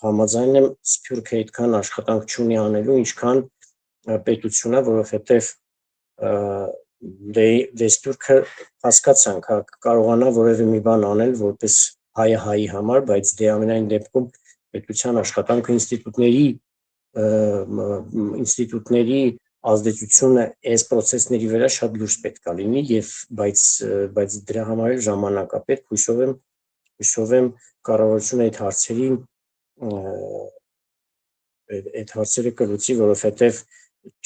C: համաձայն եմ, Սփյուռքը այդքան աշխատանք չունի անելու, ինչքան պետությունը, որովհետև դե Սփյուռքը հասկացանք, կարողանա որևէ մի բան անել որպես հայը հայի համար, բայց դե ամենայն դեպքում պետության աշխատանքը ինստիտուտների ազդեցությունը այս process-ների վրա շատ լուրջ պետք է լինի եւ բայց դրա համար էլ ժամանակ է պետք, հույսով եմ կառավարությունը այդ հարցերը կլուծի, որովհետեւ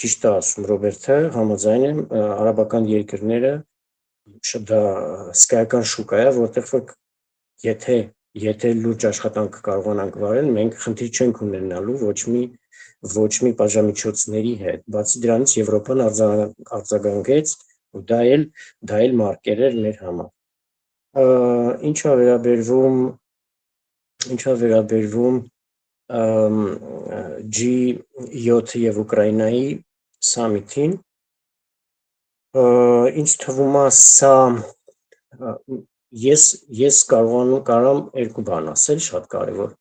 C: ճիշտ է ասում Ռոբերտը, համաձայն եմ, արաբական երկրները դա սկայական շուկա է, որտեղ որ եթե լուրջ աշխատանք կարողանանք վարել, մենք խնդիր չենք ունենալու ոչ մի պատժամիջոցների հետ, բացի դրանից Եվրոպան արձագանքեց ու դա էլ մարկեր էր մեր համար։ Ինչա վերաբերվում G7 եւ Ուկրաինայի սամիթին, ինձ թվում է սա ես կարամ երկու բան ասել, շատ կարևոր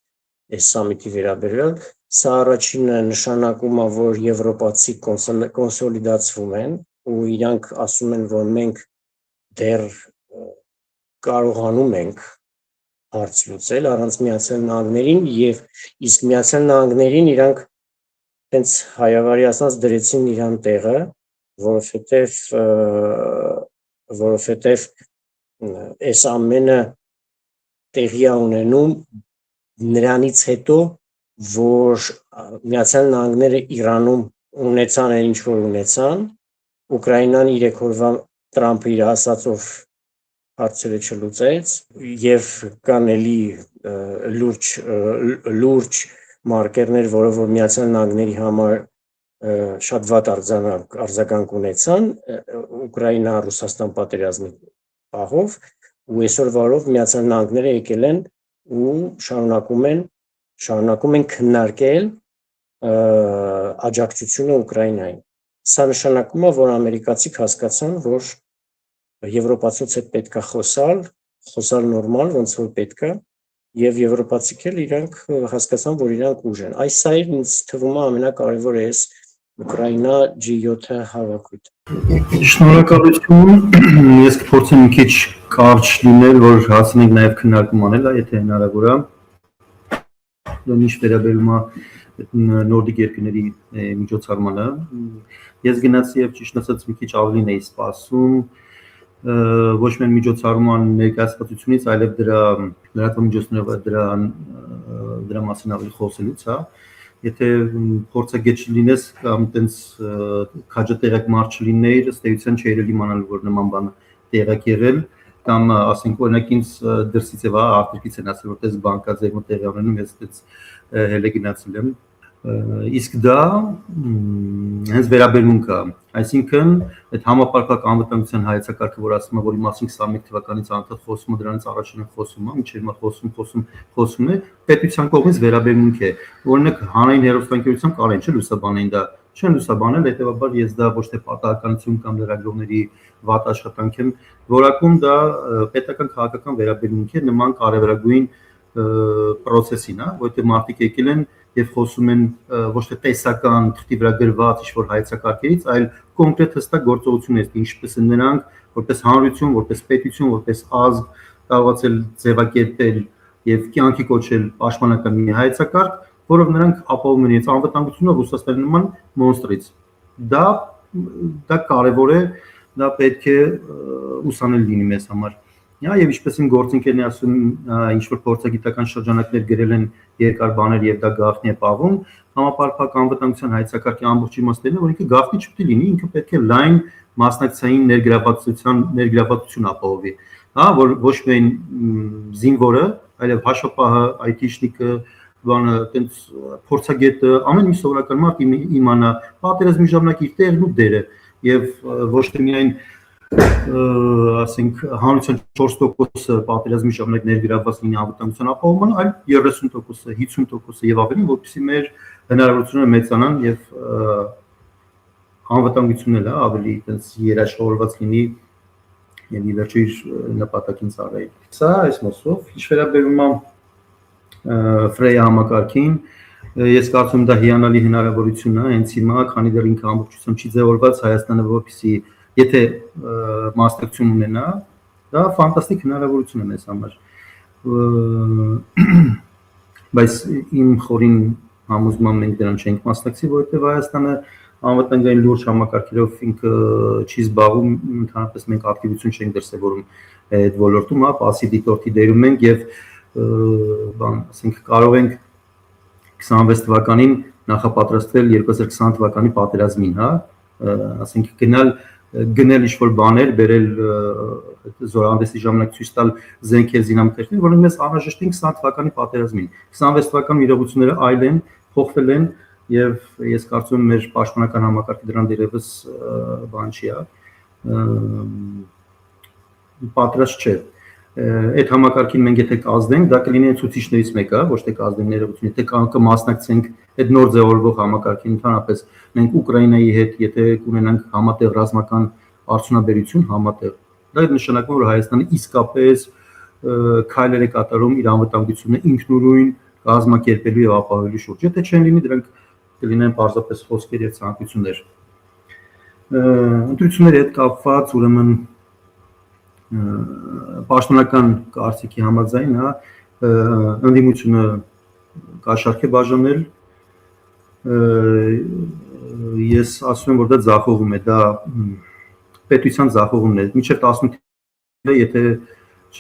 C: այս սամիթի վերաբերյալ, սա առաջինը նշանակում է, որ եվրոպացի կոնսոլիդացվում են ու իրանք ասում են, որ մենք դեռ կարողանում ենք հարց լուծել առանց Միացյալ Նահանգներին եւ իսկ Միացյալ Նահանգներին իրանք հենց հայավարի ասած դրեցին իրան տեղը, որովհետեւ այս ամենը տեղի է ունենում նրանից հետո, որ Միացյալ Նահանգները Իրանում ունեցան ինչ որ ունեցան, Ուկրաինան 3 օրվա Տրամփը իր ասածով հարցերը չլուծեց եւ կան էլի լուրջ մարկերներ, որով որ Միացյալ Նահանգների համար շատ վատ արձագանք ունեցան Ուկրաինա-Ռուսաստան պատերազմի պահով ու այսօր վարով Միացյալ Նահանգները եկել են ու շարունակում են քննարկել աջակցությունը Ուկրաինային։ Սա նշանակում է, որ ամերիկացիք հասկացան, որ եվրոպացուց հետ պետք է խոսալ նորմալ, ոնց որ պետք է, եւ եվրոպացիք էլ իրանք հասկացան, որ իրանք ուժ են։ Սա ինձ թվում է ամենակարևորը է Ուկրաինա G7 հավաքույթը։
D: Շնորհակալություն, ես կփորձեմ մի քիչ կարճ լինել, որ հասնենք նաև քննարկում անել, եթե հնարավոր է։ Ինչ վերաբերում է նորդիկ երկրների միջոցառմանը, ես գնացի եւ ճիշտ ասած մի քիչ ավելին էի սպասում, ոչ միայն միջոցառման ներկայացվածությունից, այլև դրա լրատվամիջոցներով դրա մասին ավելի խոսելուց, հա։ Եթե փորձագետ չլինես կամ տենց քաջատեղակ մարդ չլինեիր, ըստ էության չէիր իմանալ, որ նման բան տեղակ եղել, կամ ասենք օրինակ ինձ դրսից եւ արտերկից են ասել, որ տես բանկա ձեր մոտ տեղի ունենում, ես տենց հելե գնացել եմ, իսկ դա հենց վերաբերվում կա, այսինքն այդ համապարփակ անվտանգության հայեցակարգը, որ ասում է, որ իմասին 21 թվականից անդադ խոսում է, դրանից առաջինը խոսում է, մինչև հիմա խոսում է, պետության կողմից վերաբերմունք է, օրինակ հանրային հեռուստաընկերությամբ կարեն չէ լուսաբանեն դա, չեն լուսաբանել, հետեւաբար ես դա ոչ թե պատահականություն կամ լրագրողների վատ աշխատանք եմ որակում, դա պետական քաղաքական վերաբերմունք է նման կարևորագույն process-ին, հա, որտեղ մարդիկ եկել են եւ խոսում են ոչ թե տեսական թղթի վրա գրված ինչ-որ հայեցակարգերից, այլ կոնկրետ հստակ գործողություններից, ինչպես են նրանք որպես հանրություն, որպես պետություն, որպես ազգ կարողացել ձևակերպել եւ կյանքի կոչել պաշտպանական մի հայեցակարգ, որով նրանք ապահովում են իրենց անվտանգությունը Ռուսաստանի նման մոնստրից։ Դա կարևոր է, դա պետք է ուսանել լինի մեզ համար։ Եվ ինչպես իմ գործընկերն է ասում, ինչ որ փորձագիտական շրջանակներ գրել են երկար բաներ եւ դա գաղտնի է պահվում, համապարփակ անվտանգության հայեցակարգի ամբողջ իմաստն է, որ ինքը գաղտնի չպետք է լինի, ինքը պետք է լայն մասնակցային ներգրավվածություն ապահովի, որ ոչ միայն զինվորը, այլև հաշվապահը, IT-շնիկը, բանը, այտենց փորձագետը, ամեն մի սովորական մարդ իմանա պատերազմի ժամանակ իր տեղն ու դերը եւ ոչ թե միայն ասենք հանրության 4%-ը պատերազմի ժամանակ ներգրավված լինի անվտանգության ապահովման, այլ 30%-ը, 50%-ը եւ ավելին, որպեսզի մեր հնարավորությունները մեծանան եւ անվտանգությունն էլ ավելի այտենց երաշխավորված լինի եւ ի վերջո իր նպատակին ծառայի։ Սա այս մասով ինչ վերաբերում է Ֆրեյա համակարգին, ես կարծում եմ դա հիանալի հնարավորություն է հենց հիմա, քանի դեռ ինքը ամբողջությամբ չի ձևավորված Հայաստանը, որպեսզի եթե մասնակցություն ունենա, դա ֆանտաստիկ հնարավորություն է մեզ համար։ Բայց իմ խորին համոզմամբ մենք դրան չենք մասնակցի, որովհետև Հայաստանը անվտանգային լուրջ համակարգերով ինքը չի զբաղվում, ընդհանրապես մենք ակտիվություն չենք դրսևորում այդ ոլորտում, պասիվ դիտորդի դերում ենք եւ ասենք կարող ենք 26 թվականին նախապատրաստվել 2020 թվականի պատերազմին, ասենք գնել ինչ-որ բաներ, բերել զորահանդեսի ժամանակ ցույց տալ զենքեր, զինամթերքներ, որոնք մեզ անհրաժեշտ են 20 թվականի պատերազմին։ 26 թվականում իրողությունները այլ են, փոխվել են եւ ես կարծում եմ մեր պաշտպանական համակարգը դրան դերևս բան չի, պատրաստ չէ։ Այդ համակարգին մենք եթե կազդենք, դա կլինի ցուցիչներից մեկը, ոչ թե կազդենք ներողություն, եթե կմասնակցենք այդ նոր ձևավորվող համակարգին, ընդհանրապես մենք Ուկրաինայի հետ եթե կունենանք համատեղ ռազմական արդյունաբերություն, համատեղ, դա նշանակում որ Հայաստանը իսկապես քայլեր է կատարում իր անվտանգությունը ինքնուրույն կազմակերպելու եւ ապահովելու շուրջ։ Եթե չեն լինի, դրանք կլինեն պարզապես խոսքեր եւ ցանկություններ։ Ընտրությունների հետ կապված ուրեմն պաշտոնական կարծիքի համաձայն, ընդդիմությունը կաշառք է բաժանել, ես ասում եմ, որ դա ձախողում է, դա պետության ձախողումն է, մինչև 18-ը, եթե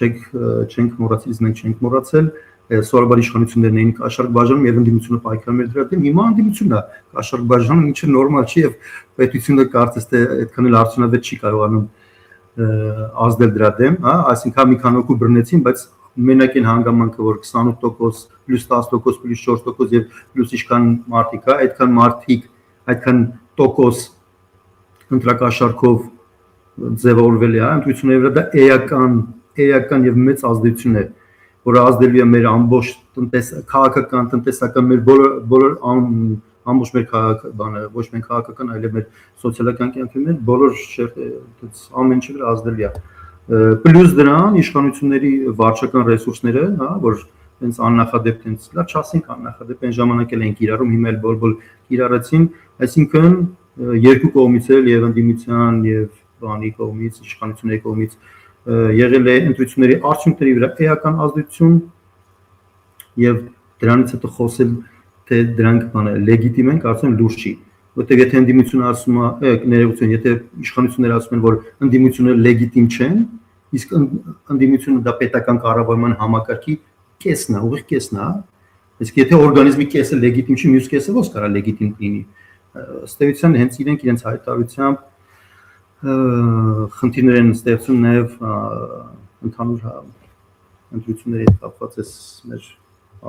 D: չենք մոռացել, մենք չենք մոռացել, սովորաբար իշխանություններն էին կաշառք բաժանում եւ ընդդիմությունը պայքարում էր դրա դեմ, հիմա ընդդիմությունն է կաշառք բաժանում, ինչը նորմալ չի եւ պետությունը կարծես թե այդքան էլ արդյունավետ չի կարողանում ազդել դրա դեմ, այսինքն մի քանի օկու բռնեցին, բայց մենակ են հանգամանքը, որ 28%, +10%, +4% եւ + ինչքան մարդիկ, այդքան մարդիկ, այդքան տոկոս ընտրակաշառքով ձևավորվել է, ընտրությունների վրա դա էական եւ մեծ ազդեցություն է, որը ազդելու է մեր ամբողջ քաղաքական, տնտեսական, մեր բոլոր ամբողջ մեր բանը, ոչ միայն քաղաքական, այլև մեր սոցիալական կյանքի մեր բոլոր ամեն ինչի վրա ազդելի է։ Պլյուս դրան իշխանությունների վարչական ռեսուրսները, որ հենց աննախադեպ հենց լավ չասենք աննախադեպ այն ժամանակ էլ են կիրառում, հիմա էլ բոլոր կիրառեցին, այսինքն երկու կողմից էլ եւ ընդդիմության եւ բանի կողմից, իշխանությունների կողմից եղել է ընտրությունների արդյունքների վրա էական ազդեցություն եւ դրանից հետո խոսել թե դրանք լեգիտիմ են, կարծում եմ լուրջ չի, որտեղ եթե ընդդիմությունը ասում է, ներողություն, եթե իշխանությունները ասում են, որ ընդդիմությունը լեգիտիմ չեն, իսկ ընդդիմությունը դա պետական կառավարման համակարգի կեսն է, ուղիղ կեսն է, իսկ եթե օրգանիզմի կեսը լեգիտիմ չի, մյուս կեսը ո՞նց կարա լեգիտիմ լինի։ Ըստ էության հենց իրենց հայտարարությամբ խնդիրներ են ստեղծում նաև ընդհանուր ընտրությունների հետ կապված էս մեր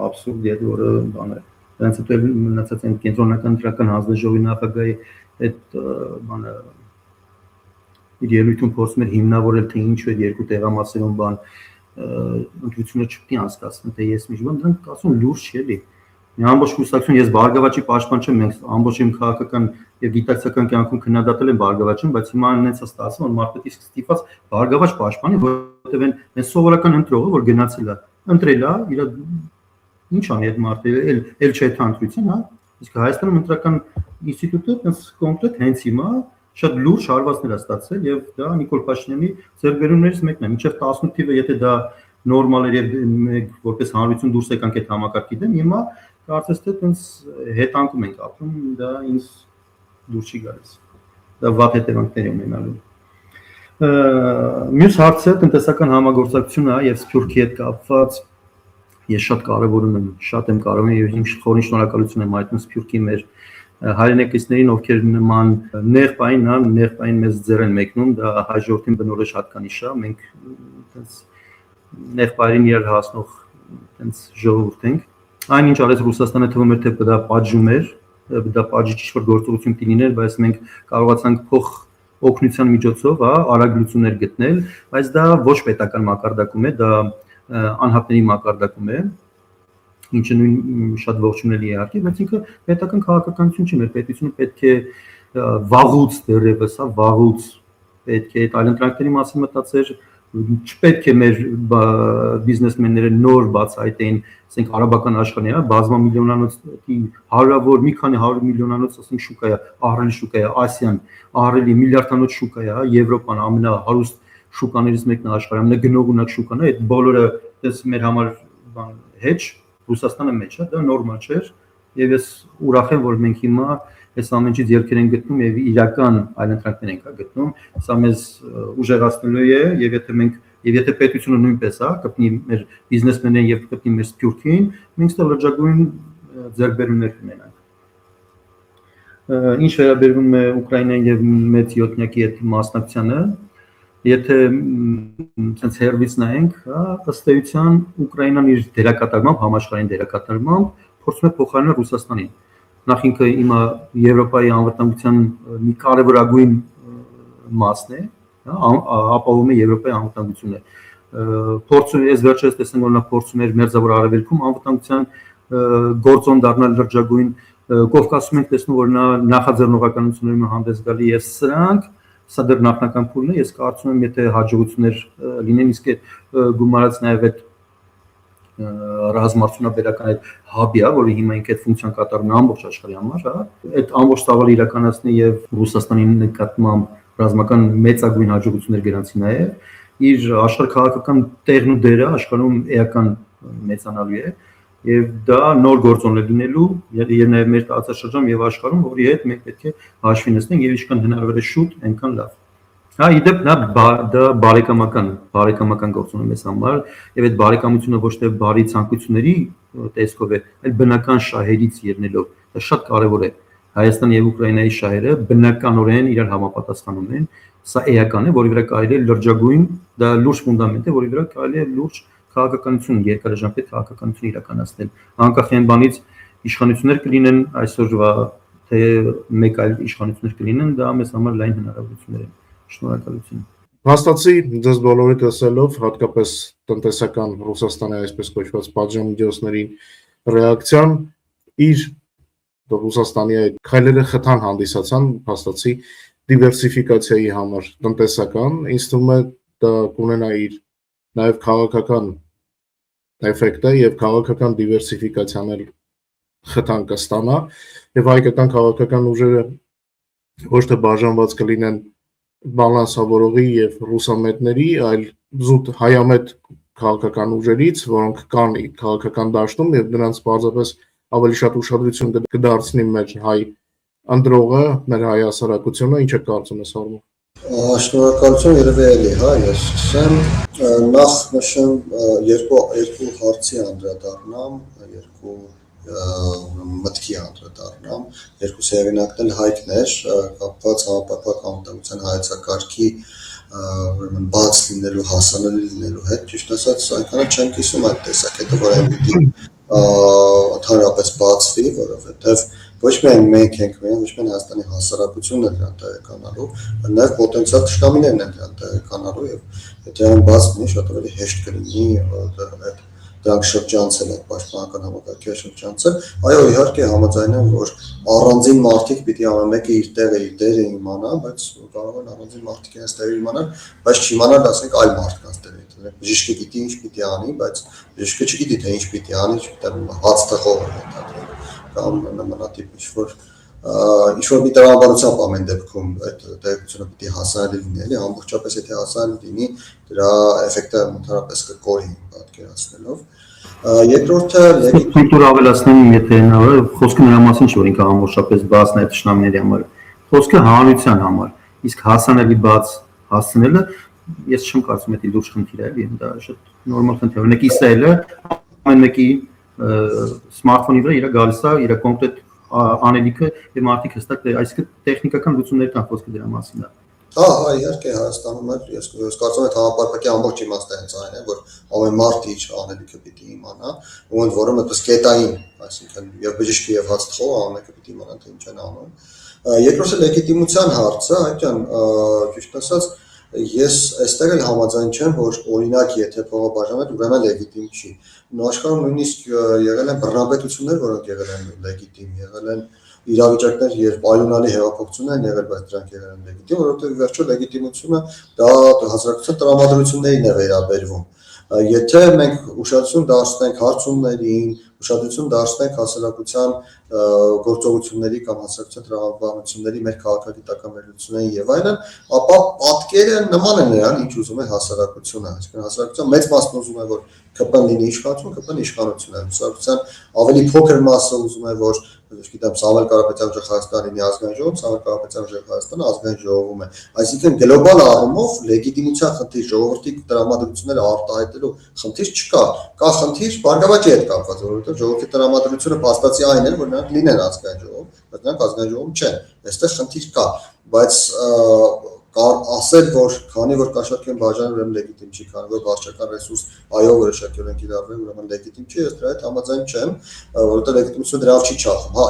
D: աբսուրդ եւ որը բան է։ Դրանց հետո մնացած են կենտրոնական ընտրական հանձնաժողովի նախագահի այդ բանը իր ելույթում փորձում էր հիմնավորել թե ինչու է երկու տեղամասերում բան ընտրությունը չպետք է անցկացնել, թե ես միջում դրանք ասում լուրջ չի էլի։ Մի ամբողջ կուսակցություն ես Բարգավաճի պաշտպան չեմ, մենք ամբողջ իմ քաղաքական եւ գիտակցական կյանքում քննադատել են Բարգավաճին, բայց հիմա այնպես է ստացվում, որ մարդը իսկ ստիպված Բարգավաճ պաշտպանի, որովհետեւ այն սովորական ընտրողը, որ գնացել է, ընտրել է, իր Ինչ անի այդ մարդը, էլ չէ թանտրություն, հա։ Իսկ Հայաստանում ընտրական ինստիտուտը այնպես կոնկրետ հենց հիմա շատ լուրջ հարվածներ է ստացել եւ դա Նիկոլ Փաշինյանի ձեռքբերումներից մեկն է։ Մինչեւ 18 թիվը եթե դա նորմալ էր եւ մենք որպես հանրություն դուրս եկանք այդ համակարգի դեմ, հիմա կարծես թե այնպես հետանկում ենք ապրում, դա ինձ դուր չի գալիս։ Դա վատ հետևանքներ է ունենալու։ Մյուս հարցը տնտեսական համագործակցությունն է եւ Սփյուռքի հետ կապված ես շատ կարևորում եմ, շատ եմ կարևորում եւ իմ խորին շնորհակալություն եմ այդպես Սփյուռքի մեր հայրենակիցներին, ովքեր նման նեղ պայն մեզ ձեռ են մեկնում, դա հայ ժողովրդին բնորոշ հատկանիշ է, մենք այնպես նեղ պայրին իրար հասնող այնպես ժողովուրդ ենք։ Այնինչ արեց Ռուսաստանը թվում էր թե դա պատժում էր, դա պատժիչ ինչ-որ գործողություն լիներ, բայց մենք կարողացանք փոխ օգնության միջոցով, հա, արագ լուծումներ գտնել, բայց դա ոչ պետական մակարդակում է, դա անհատների մակարդակում է, ինչը նույն շատ ողջունելի է իհարկե, բայց ինքը պետական քաղաքականություն չի, մեր պետությունը պետք է վաղուց դեռևս, հա, վաղուց պետք է այդ այլընտրանքների մասին մտածեր, չպետք է մեր բիզնեսմենները նոր բացահայտեն, ասենք արաբական աշխարհի, հա, բազմամիլիոնանոց հարյուրավոր մի քանի 100 միլիոնանոց, ասենք շուկա է, ահռելի շուկա է, Ասիան, ահռելի միլիարդանոց շուկա է, հա, Եվրոպան ամենահարուստ շուկաներից մեկն է աշխարհում, ամենագնողունակ շուկան է, այդ բոլորը դες մեր համար հետ Ռուսաստանը մեջ է, դա նորմալ չէ, եւ ես ուրախ եմ, որ մենք հիմա այս ամեն ինչից ելքեր են գտնում եւ իրական այլընտրանքներ ենք գտնում, սա մեզ ուժեղացնելու է եւ եթե պետությունը նույնպես է կպնի մեր բիզնեսմեններին եւ կպնի մեր Սփյուռքին, մենք ստա լրջագույն ձեռքբերումներ կունենանք։ Ինչ վերաբերվում է Ուկրաինային եւ մեծ յոթնյակի այդ մասնակցությանը, եթե ցենց հերվից նայենք, հա, ըստ էության Ուկրաինան իր դերակատարմամբ, համաշխարհային դերակատարմամբ փորձում է փոխարինել Ռուսաստանին։ Նախ ինքը հիմա Եվրոպայի անվտանգության մի կարևորագույն մասն է, ապահովում է Եվրոպայի անվտանգությունը։ Փորձում ես վերջերս տեսնեմ, որ նա փորձում էր Մերձավոր Արևելքում անվտանգության գործոն դառնալ լրջագույն, Կովկասում ենք տեսնում, որ նա նախաձեռնողականություններում հանդես գալի եւ սա դեռ նախնական փուլն է, ես կարծում եմ, եթե հաջողություններ լինեն, իսկ գումարած նաեւ այդ ռազմարտունաբերական այդ հաբի, որը հիմա ինքը այդ ֆունկցիան կատարում է ամբողջ աշխարհի համար, հա, այդ ամբողջ ծավալը իրականացնի եւ Ռուսաստանի նկատմամբ ռազմական մեծագույն հաջողություններ գրանցի նաեւ իր աշխարհ-քաղաքական տեղն ու դերը աշխարհում էական մեծանալու է եւ դա նոր գործոն է լինելու եւ նաեւ մեր տարածաշրջանում եւ աշխարհում, որի հետ մենք պետք է հաշվի նստենք եւ ինչքան հնարավոր է շուտ, այնքան լավ։ Հա, իդեպ դա բարեկամական գործոն է մեզ համար եւ այդ բարեկամությունը ոչ թե բարի ցանկությունների տեսքով է, այլ բնական շահերից ելնելով։ Դա շատ կարեւոր է։ Հայաստանի եւ Ուկրաինայի շահերը բնականորեն իրար համապատասխանում են։ Սա էական է, որի վրա կարելի է լրջագույն, դա լուրջ ֆունդամենտ է, որի վրա կարելի է լուրջ քաղաքականություն, երկարաժամկետ քաղաքականություն իրականացնել։ Անկախ այն բանից իշխանություններ կլինեն այսօրվա, թե մեկ այլ իշխանություններ կլինեն, դա մեզ համար լայն հնարավորություններ են։ Շնորհակալություն։
A: Հաստատի ձեզ բոլորի տեսելով, հատկապես տնտեսական Ռուսաստանի այսպես կոչված պատժամիջոցների ռեակցիան իր Ռուսաստանի այդ քայլերը խթան հանդիսացան, հաստատի դիվերսիֆիկացիայի համար տնտեսական, ինձ թվում է դա կունենա իր նաև քաղաքական էֆեկտը եւ քաղաքական դիվերսիֆիկացիան էլ խթան կստանա եւ հայկական քաղաքական ուժերը ոչ թե բաժանված կլինեն բալանսավորողի եւ ռուսամետների, այլ զուտ հայամետ քաղաքական ուժերից, որոնք կան քաղաքական դաշտում եւ նրանց բարձրապես ավելի շատ ուշադրություն կդարձնի մեր հայ ընտրողը, մեր հայ հասարակությունը, ինչը կարծում ես Արմեն։
B: Շնորհակալություն, երևի էլի, հա, ես սկսեմ, նախ նշեմ երկու հարցի անդրադառնամ, երկու մտքի անդրադառնամ, երկուսի հեղինակն էլ Հայկն էր, կապված համապարփակ անվտանգության հայեցակարգի ուրեմն բաց լինելու, հասանելի լինելու հետ, ճիշտ ասած, այնքան չեմ կիսում այդ տեսակետը, որ այն պիտի ընդհանրապես բացվի, որովհետև ոչ միայն մենք ենք միայն, ոչ միայն Հայաստանի հասարակությունն է դրան տեղեկանալու, այլ նաև պոտենցիալ թշնամիներն են դրան տեղեկանալու եւ եթե այն բաց լինի, շատ ավելի հեշտ կլինի այդ դրանք շրջանցել են պաշտպանական համակարգերը շրջանցել, այո իհարկե համաձայն եմ, որ առանձին մարդիկ պիտի ամեն մեկը իր տեղը իր դերը իմանա, բայց կարող են առանձին մարդիկ իրենց տեղը իմանալ, բայց չիմանալ ասենք այլ մարդկանց տեղը, բժիշկը գիտի ինչ պիտի անի, բայց բժիշկը չգիտի թե ինչ պիտի անի, չգիտեմ հաց թխող է կամ նմանատիպ ինչ-որ մի տրամաբանությամբ ամեն դեպքում այդ տեղեկությունը պիտի հասանելի լինի, էլի ամբողջապես եթե հասանելի լինի, դրա էֆեկտը ընդհանրապես կկորի պատկերացնելով։ Երկրորդը
D: Ֆունկտուր ավելացնեմ, եթե հնարավոր է, խոսքը նրա մասին չէ, որ ինքը ամբողջապես բաց նաև ճշնամիների համար, խոսքը հանրության համար, իսկ հասանելի բաց հասցնելը ես չեմ կարծում էդի լուրջ խնդիր է, էլի, դա շատ նորմալ խնդիր է։ Օրինակ Իսրայելը ամեն մեկի սմարթֆոնի վրա իր գալիս է իր կոնկրետ անելիքը եւ մարդիկ հստակ այսինքն տեխնիկական լուծումներ կան խոսքը դրա մասին է։
B: Հա, իհարկե Հայաստանում էլ ես կարծում եմ համապարփակի ամբողջ իմաստը հենց այն է, որ ամեն մարդ իր անելիքը պիտի իմանա, ու ընդ որում այդպես կետային, այսինքն եւ բժիշկը եւ հաց թխողը ամեն մեկը պիտի իմանա թե ինչ են անում։ Երկրորդը լեգիտիմության հարցը, այդյան ճիշտ ասած ես այստեղ էլ համաձայն չեմ, որ օրինակ եթե փողը բաժանել, ուրեմն լեգիտիմ չի։ Աշխարհում նույնիսկ եղել են բռնապետություններ, որոնք եղել են լեգիտիմ, եղել են իրավիճակներ, երբ այլունալի հեղափոխություններ են եղել, բայց դրանք եղել են լեգիտիմ, որովհետև վերջո լեգիտիմությունը դա հասարակության տրամադրություններին է վերաբերվում։ Եթե մենք ուշադրություն դարձնենք հարցումներին, ուշադրություն դարձնենք հասարակության գործողությունների կամ հասարակության տրամաբանությունների մեր քաղաքագիտական վերլուծություններին եւ այլն, ապա պատկերը նման է նրան, ինչ ուզում է հասարակությունը, այսինքն հասարակության մեծ մասն ուզում է, որ ԿՊ-ն լինի իշխանություն, ԿՊ-ն իշխանություն է, հասարակության ավելի փոքր մասը ուզում է, որ գիտեմ, Սամվել Կարապետյան Հայաստանը լինի ազգային ժողով, Սամվել Կարապետյան Հայաստանը ազգային ժողովում է։ Այսինքն գլոբալ առումով լեգիտիմության խնդիր, ժողովրդի տրամադրությունները արտահայտելու խնդիր չկա, կա խնդիր բարգավաճի հետ կապված, որովհետև ժողովրդի տրամադրությունը փաստացի այն է, որ նրանք լինեն ազգային ժողով, բայց նրանք ազգային ժողովում չեն։ Այստեղ խնդիր կա, բայց ասել, որ քանի որ կաշառքին բաժանել ուրեմն լեգիտիմ չի, քանի որ վարչական ռեսուրս այո որոշակիորեն կիրառվել, ուրեմն լեգիտիմ չի, ես դրա հետ համաձայն չեմ, որովհետև լեգիտիմությունը դրանով չի չախում։ Հա,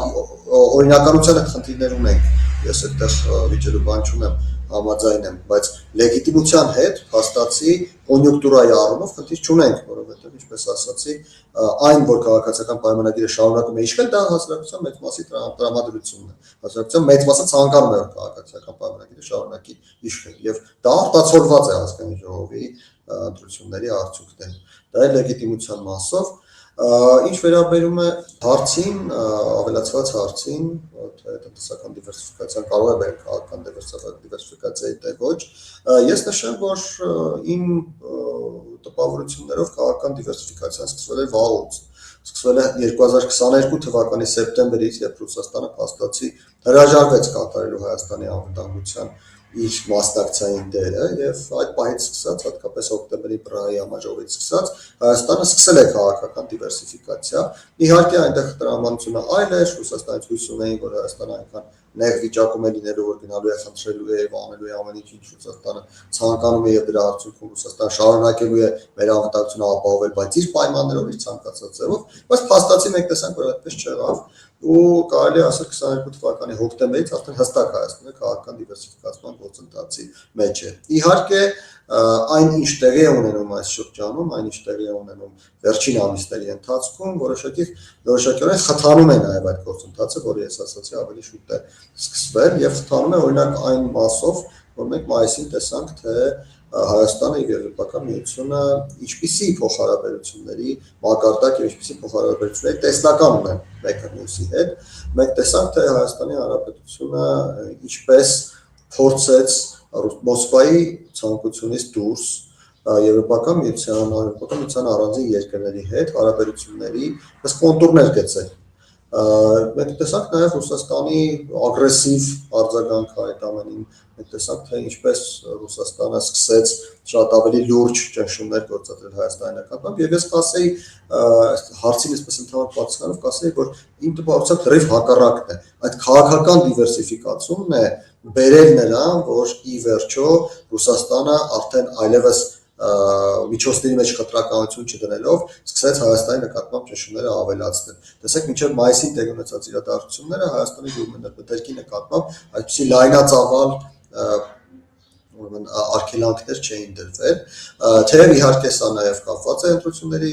B: օրինականության հետ խնդիրներ ունենք, ես այդտեղ վիճելու բան չունեմ, համաձայն եմ, բայց լեգիտիմության հետ փաստացի կոնյունկտուրայի առումով խնդիր չունենք, որովհետև ինչպես ասացի, այն որ քաղաքացիական պայմանագիրը շարունակում է իշխել, դա հասարակության մեծ մասի տրամադրությունն է։ Հասարակության մեծ մասը ցանկանում է որ քաղաքացիական պայմանագիրը շարունակի իշխել, եւ դա արտացոլված է ազգային ժողովի ընտրությունների արդյունքներում։ Դա է լեգիտիմության մասով։ Ինչ վերաբերում է հարցին, ավելացված հարցին, թե տնտեսական դիվերսիֆիկացիան կարող է բերել քաղաքական դիվերսիֆիկացիայի թե ոչ, ես նշեմ, որ իմ տպավորություններով քաղաքական դիվերսիֆիկացիան սկսվել է վաղուց, սկսվել է 2022 թվականի սեպտեմբերից, երբ Ռուսաստանը փաստացի հրաժարվեց կատարելու Հայաստանի անվտանգության իր մասնակցային դերը եւ այդ պահից սկսած հատկապես հոկտեմբերի Պրահայի համաժողովից սկսած Հայաստանը սկսել է քաղաքական դիվերսիֆիկացիա։ Իհարկե այնտեղ տրամաբանությունը այլ է, Ռուսաստանից հույս ունեին, որ Հայաստանը այնքան նեղ վիճակում է լինելու, որ գնալու է խնդրելու է եւ անելու է ամեն ինչ, ինչ Ռուսաստանը ցանկանում է եւ դրա արդյունքում Ռուսաստանը շարունակելու է մեր անվտանգությունը ապահովել, բայց իր պայմաններով, իր ցանկացած ձևով, բայց փաստացի մենք տեսանք, որ այդպես չեղավ։ Ու կարելի է ասել 22 թվականի հոկտեմբերից արդեն հստակ Հայաստանը քաղաքական դիվերսիֆիկացման գործընթացի մեջ է։ Իհարկե այն ինչ տեղի է ունենում այս շրջանում, այն ինչ տեղի է ունենում վերջին ամիսների ընթացքում, որոշակիորեն խթանում է նաև այդ գործընթացը, որը ես ասացի ավելի շուտ է սկսվել եւ խթանում է օրինակ այն մասով, որ մենք մայիսին տեսանք, թե Հայաստանը եւ Եվրոպական միությունը ինչպիսի փոխհարաբերությունների մակարդակ եւ ինչպիսի փոխհարաբերությունների տեսլական ունեն մեկը մյուսի հետ, մենք տեսանք, թե Հայաստանի Հանրապետությունը ինչպես փորձեց Մոսկվայի ցանկությունից դուրս Եվրոպական միության առանձին երկրների հետ հարաբերությունների ըստ կոնտուրներ գծել։ Մենք տեսանք նաև Ռուսաստանի ագրեսիվ արձագանքը այդ ամենին, մենք տեսանք, թե ինչպես Ռուսաստանը սկսեց շատ ավելի լուրջ ճնշումներ գործադրել Հայաստանի նկատմամբ, եւ ես կասեի, հարցին այսպես ընդհանուր պատասխանով կասեի, որ իմ տպավորությամբ լրիվ հակառակն է, այդ քաղաքական դիվերսիֆիկացումն է բերել նրան, որ ի վերջո Ռուսաստանը արդեն այլևս միջոցների մեջ խտրականություն չդնելով սկսեց Հայաստանի նկատմամբ ճնշումները ավելացնել։ Տեսեք, մինչև մայիսին տեղի ունեցած իրադարձությունները Հայաստանի գումարների նկատմամբ այսպիսի լայնածավալ արգելանքներ չէին դրվել, թեև իհարկե սա նաև կապված է ընտրությունների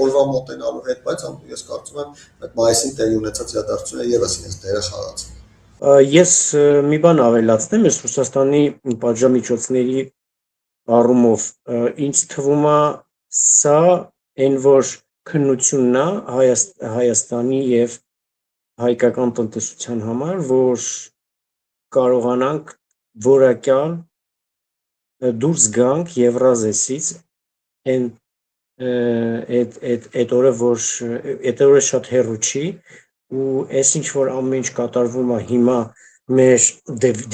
B: օրվա մոտենալու հետ, բայց ես կարծում եմ այդ մայիսին տեղի ունեցած իրադարձությունը ևս իրենց դերը խաղաց։
C: Ես մի բան ավելացնեմ, ես Ռուսաստանի պատժամիջոցների առումով ինձ թվում է սա այն որ քննությունն է Հայաստանի եւ հայկական տնտեսության համար, որ կարողանանք որակյալ դուրս գանք Եվրազեսից այդ օրը շատ հեռու չի ու այս ինչ որ ամեն ինչ կատարվում է հիմա մեր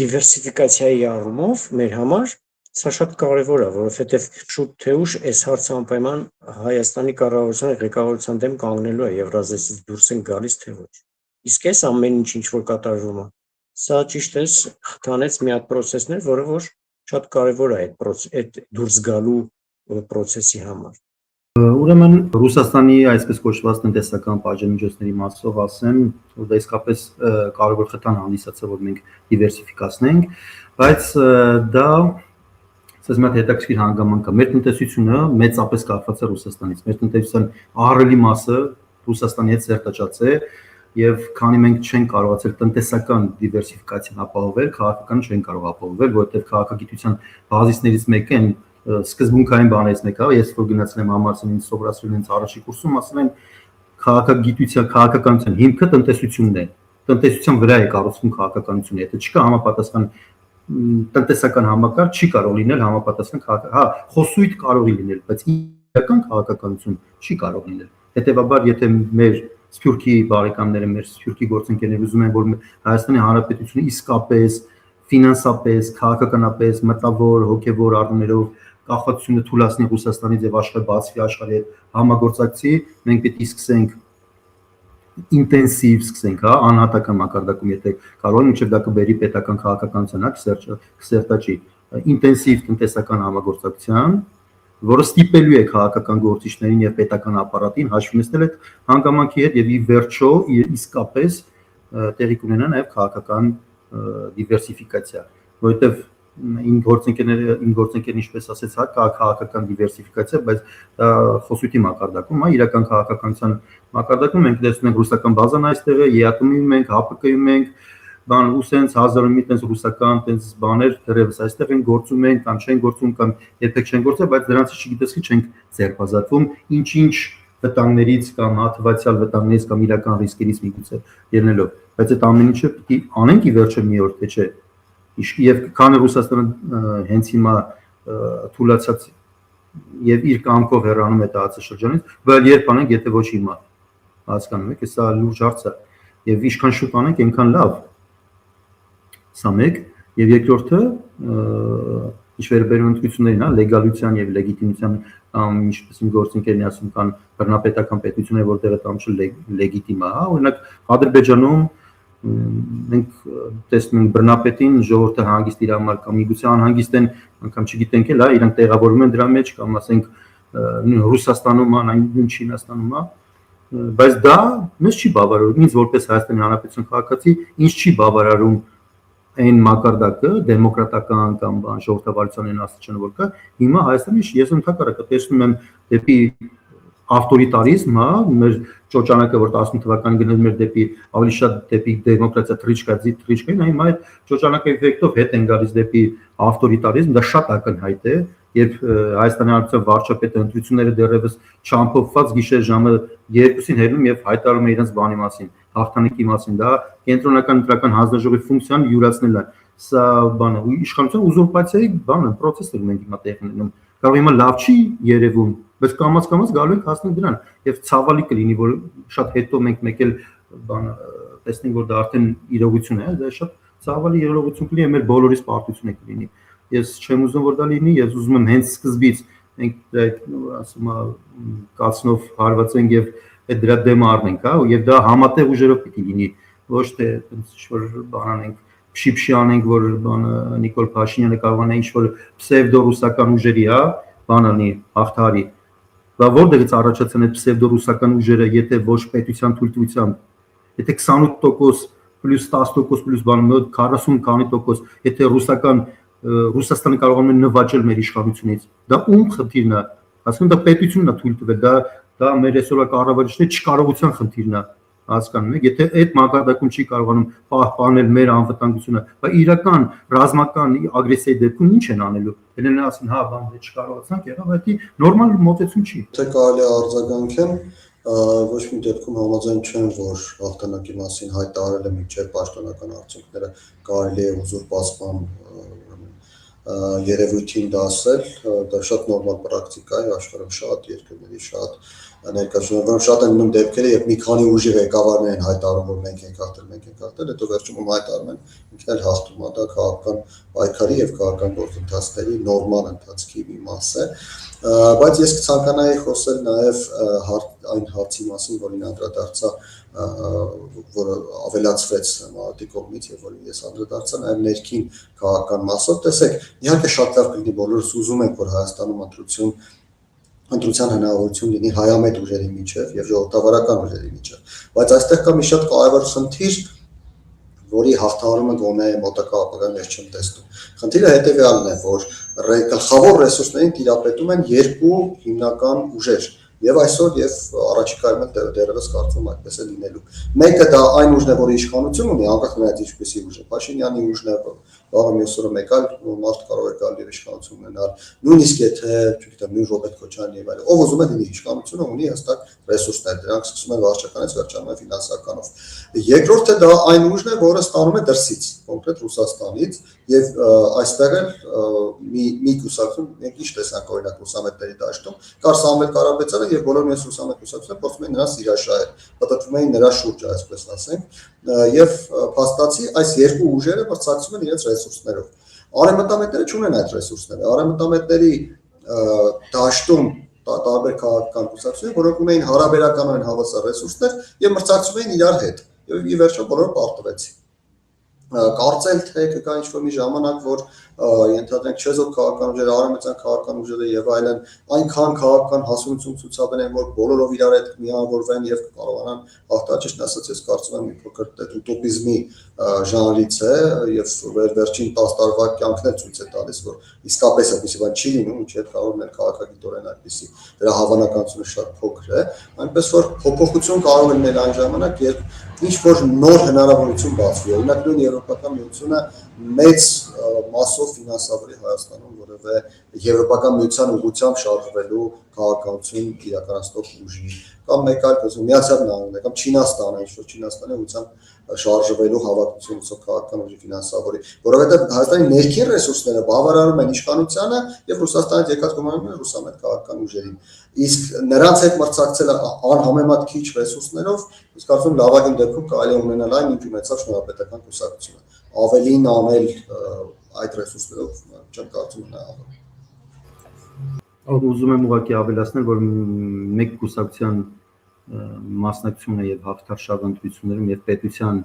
C: դիվերսիֆիկացիայի առումով մեր համար սա շատ կարևոր է, որովհետև շուտ թե ուշ այս հարցը անպայման Հայաստանի կառավարության ղեկավարության դեմ կանգնելու է Եվրազեսից դուրս են գալիս թե ոչ։ Իսկ այս ամեն ինչ որ կատարվում է, սա ճիշտ է խթանեց մի հատ process-ներ, որը որ շատ կարևոր է այդ դուրս գալու process-ի համար։
D: Ուրեմն Ռուսաստանի այսպես կոչված տնտեսական պատժամիջոցների մասով ասեմ, որ դա իսկապես կարևոր խթան հանդիսացավ, որ մենք դիվերսիֆիկացնենք, բայց դա ասես մի հետաքրքիր հանգամանք է։ Մեր տնտեսությունը մեծապես կախված է Ռուսաստանից։ Մեր տնտեսության ահռելի մասը Ռուսաստանի հետ սերտաճած է եւ քանի մենք չենք կարողացել տնտեսական դիվերսիֆիկացիան ապահովել, քաղաքական չենք կարող ապահովել, որովհետեւ քաղաքագիտության բազիսներից մեկը են սկզբունքային բաներից մեկը, ես որ գնացել եմ համալսարան ինձ սովորացրել են առաջի կուրսում, ասում են քաղաքագիտության, քաղաքականության հիմքը տնտեսությունն է։ Տնտեսության վրա է կառուցվում քաղաքականությունը, եթե չկա համապատասխան տնտեսական համակարգ չի կարող լինել համապատասխան խոսույթ կարող է լինել, բայց իրական քաղաքականություն չի կարող լինել։ Հետևաբար, եթե մեր Սփյուռքի բարեկամները, մեր Սփյուռքի գործընկերները ուզում են, որ Հայաստանի Հանրապետությունը իսկապես ֆինանսապես, քաղաքականապես, մտավոր, հոգևոր առումներով կախվածությունը թույլատնի Ռուսաստանից եւ աշխարհ բացվի աշխարհի հետ համագործակցի, մենք պետք է սկսենք ինտենսիվ սկսենք, անհատական մակարդակում, եթե կարող ենք մինչև դա կբերի պետական քաղաքականության, կսերտաճի ինտենսիվ տնտեսական համագործակցության, որը ստիպելու է քաղաքական գործիչներին եւ պետական ապարատին հաշվի ունեցնել այդ հանգամանքի հետ եւ ի վերջո իսկապես տեղի կունենա նաեւ քաղաքական դիվերսիֆիկացիա, որովհետեւ իմ գործընկերն ինչպես ասեց, կա քաղաքական դիվերսիֆիկացիա, բայց դա խոսույթի մակարդակում է, իրական քաղաքականության մակարդակում մենք տեսնում ենք ռուսական բազան այստեղ է, ԵԱՏՄ-ում ենք, ՀԱՊԿ-ում ենք, բան ուսենց 1000 մի տենց ռուսական տենց բաներ դեռևս այստեղ են գործում են կամ չեն գործում կամ երբեք չեն գործել, բայց դրանից չգիտես թե չենք ձերբազատվում, ինչ վտանգներից կամ հատվածյալ վտանգներից կամ իրական ռիսկերից միգուցե ելնելով, բայց այդ ամեն ինչը պիտի անենք ի վերջո մի օր թե չէ։ Եվ քանի Ռուսաստանը հենց հիմա թույլաtsած եւ իր կամքով հեռանում է տարածաշրջանից, բայց երբ անենք, եթե ոչ հիմա, հասկանում եք, սա լուրջ հարց է եւ ինչքան շուտ անենք, այնքան լավ։ Սա մեկ եւ երկրորդը ինչ վերաբերում ընտրություններին, լեգալության եւ լեգիտիմության, ինչպես իմ գործընկերն ասում, կան բռնապետական պետություններ, որտեղ այդ ամենը լեգիտիմ է, օրինակ Ադրբեջանում մենք տեսնում ենք բռնապետին ժողովուրդը հանգիստ իր համար կամ միգուցե անհանգիստ են, անգամ չգիտենք էլ, իրանք տեղավորվում են դրա մեջ կամ ասենք Ռուսաստանում, նույն Չինաստանում, բայց դա մեզ չի բավարարում, ինձ որպես Հայաստանի Հանրապետության քաղաքացի, ինձ չի բավարարում այն մակարդակը դեմոկրատական կամ ժողովրդավարության աստիճանը որ կա, հիմա Հայաստանի ես ընդհակառակը տեսնում եմ դեպի ավտորիտարիզմ, մեր ճոճանակը որ 18 թվականին գնել մեր դեպի ավելի շատ դեպի դեմոկրատիա թռիչքային, հիմա այդ ճոճանակի էֆեկտով հետ են գալիս դեպի ավտորիտարիզմ, դա շատ ակնհայտ է, երբ Հայաստանի Հանրապետության վարչապետը ընտրությունները դեռևս չամփոփված գիշեր ժամը 2-ին հելնում եւ հայտարարում է իրենց բանի մասին, հաղթանակի մասին, դա կենտրոնական ընտրական հանձնաժողովի ֆունկցիան յուրացնելն է, սա բանը իշխանության ուզուրպացիայի բանը, process-ը մենք հիմա տեղ ունենում, կարող հիմա լավ չի երևում, բայց կամաց գալու ենք հասնենք դրան եւ ցավալի կլինի, որ շատ հետո մենք մեկ էլ բանը տեսնենք, որ դա արդեն իրողություն է, դա շատ ցավալի իրողություն կլինի, մեր բոլորիս պարտություն է կլինի։ Ես չեմ ուզում որ դա լինի, ես ուզում եմ հենց սկզբից մենք ասում կացնով հարվածենք եւ այդ դրա դեմ առնենք, եւ դա համատեղ ուժերով պիտի լինի, ոչ թե ինչ-որ բան անենք, փշիփշի անենք, որ բանը Նիկոլ Փաշինյանը կարողանա ինչ-որ պսևդո-ռուսական ուժերի, բան անի, հաղթարի, Và որտեղից առաջացան այդ պսևդո-ռուսական ուժերը, եթե ոչ պետության թույլտվությամբ, եթե 28% պլյուս 10% պլյուս բան 40 քանի տոկոս, եթե ռուսական Ռուսաստանը կարողանում է նվաճել մեր իշխանությունից։ Դա ում խնդիրն է։ Ասում դա պետությունն է թույլ տվել, դա մեր այսօրվա կառավարիչների չկարողության խնդիրն է, հասկանում եք, եթե այդ մակարդակում չի կարողանում պահպանել մեր անվտանգությունը, բայց իրական ռազմական ագրեսիայի դեպքում ինչ են անելու։ Ելեն ասեն, հա, բան դե չկարողացանք, եղավ, դա նորմալ մոտեցում չի։
B: Թե կարելի է արձագանքեմ, ոչ մի դեպքում համաձայն չեմ, որ հաղթանակի մասին հայտարարել է մինչև պաշտոնական արդյունքները կարելի է ուզուրպացման երևույթին դասել, դա շատ նորմալ պրակտիկա է աշխարհում շատ երկրների շատ ներկայացնում, շատ են մնում դեպքերը, երբ մի քանի ուժի ղեկավարներ են հայտարարում, որ մենք ենք հաղթել, հետո վերջում հայտարարում են ինքն էլ հաղթում է, դա քաղաքական պայքարի եւ քաղաքական գործընթացների նորմալ ընթացքի մի մաս է, բայց ես կցանկանայի խոսել նաեւ այն հարցի մասին, որին անդրադարձա, որը ավելացվեց մարդի կողմից եւ որին ես անդրադարձա նաեւ ներքին քաղաքական մասով, տեսեք, իհարկե շատ լավ կլինի բոլորս ուզում ենք, որ Հայաստանում ընտրության հնարավորություն լինի հայամետ ուժերի միջև եւ ժողովրդավարական ուժերի միջև, բայց այստեղ կա մի շատ կարևոր խնդիր, որի հաղթահարումը գոնե մոտակա ապագայում ես չեմ տեսնում։ Խնդիրը հետեւյալն է, որ գլխավոր ռեսուրսներին տիրապետում են երկու հիմնական ուժեր, եւ այսօր եւ առաջիկայում էլ դեռևս կարծում այդպես է լինելու։ Մեկը դա այն ուժն է, որը իշխանություն ունի, անկախ նրանից ինչպեսի ուժ է, Փաշինյանի ուժն է, վաղը մյուս օրը մեկ այլ մարդ կարող է գալ եւ իշխանություն ունենալ, նույնիսկ եթե, չգիտեմ, նույն Ռոբերտ Քոչարյանի եւ այլն, ով ուզում է լինի իշխանությունը ունի հստակ ռեսուրսներ, դրանք սկսում են վարչականից վերջանում են ֆինանսականով։ Երկրորդը դա այն ուժն է, որը ստանում է դրսից, կոնկրետ Ռուսաստանից, եւ այստեղ էլ մի կուսակցություն, մենք ինչ տեսանք օրինակ ռուսամետների դաշտում, կար Սամվել Կարապետյանը եւ բոլոր մյուս ռուսամետ կուսակցությունները փորձում էին նրան սիրաշահել, պատտվում էին նրա շուրջը, այսպես ասենք, եւ փաստացի այս երկու ուժերը մրցակցում են իրենց ռեսուրսներով։ Արևմտամետները չունեն այդ ռեսուրսները, արևմտամետների դաշտում տարբեր քաղաքական կուսակցություններ, որոնք ունեին հարաբերականորեն հավասար ռեսուրսներ եւ մրցակցում էին իրար հետ, եւ ի վերջո բոլորը պարտվեցին։ Կարծել թե կգա ինչ-որ մի ժամանակ, որ ենթադրենք չեզոք քաղաքական ուժերը, արևմտյան քաղաքական ուժերը եւ այլն այնքան քաղաքական հասունություն ցուցաբերեն, որ բոլորով իրար հետ միավորվեն եւ կարողանան հաղթել, ճիշտ ասած, ես կարծում եմ մի փոքր ուտոպիզմի ժանրից է եւ վերջին 10 տարվա կյանքն էլ ցույց է տալիս, որ իսկապես այդպիսի բան չի լինում, ինչի հետ կարող է քաղաքագիտորեն այդպիսի դրա հավանականությունը շատ փոքր է, այնպես որ փոփոխություն կարող է լինել այն ժամանակ, երբ ինչ-որ նոր հնարավորություն բացվի, օրինակ նույն Եվրոպական միությունը մեծ մասով ֆինանսավորի Հայաստանում որևէ Եվրոպական միության ուղղությամբ շարժվելու քաղաքականություն իրականացնող ուժի, կամ մեկ այլ կողմ Միացյալ Նահանգները, կամ Չինաստանը, ինչ-որ Չինաստանի ուղղությամբ շարժվելու հավաքություն ունեցող քաղաքական ուժի ֆինանսավորի, որովհետև Հայաստանի ներքին ռեսուրսները բավարարում են իշխանությանը եւ Ռուսաստանից եկած գումարում են ռուսամետ քաղաքական ուժերին։ Իսկ նրանց հետ մրցակցելը անհամեմատ քիչ ռեսուրսներով, ես կարծում եմ լավագույն դեպքում կարելի է ունենալ այն, ինչ ունեցավ շնորհապետական կուսակցությունը։ Ավելին անել այդ ռեսուրսներով չեմ կարծում հնարավոր։
D: Ուզում եմ ուղղակի ավելացնել, որ մեկ կուսակցության մասնակցությունը եւ հաղթարշավ ընտրություններում եւ պետության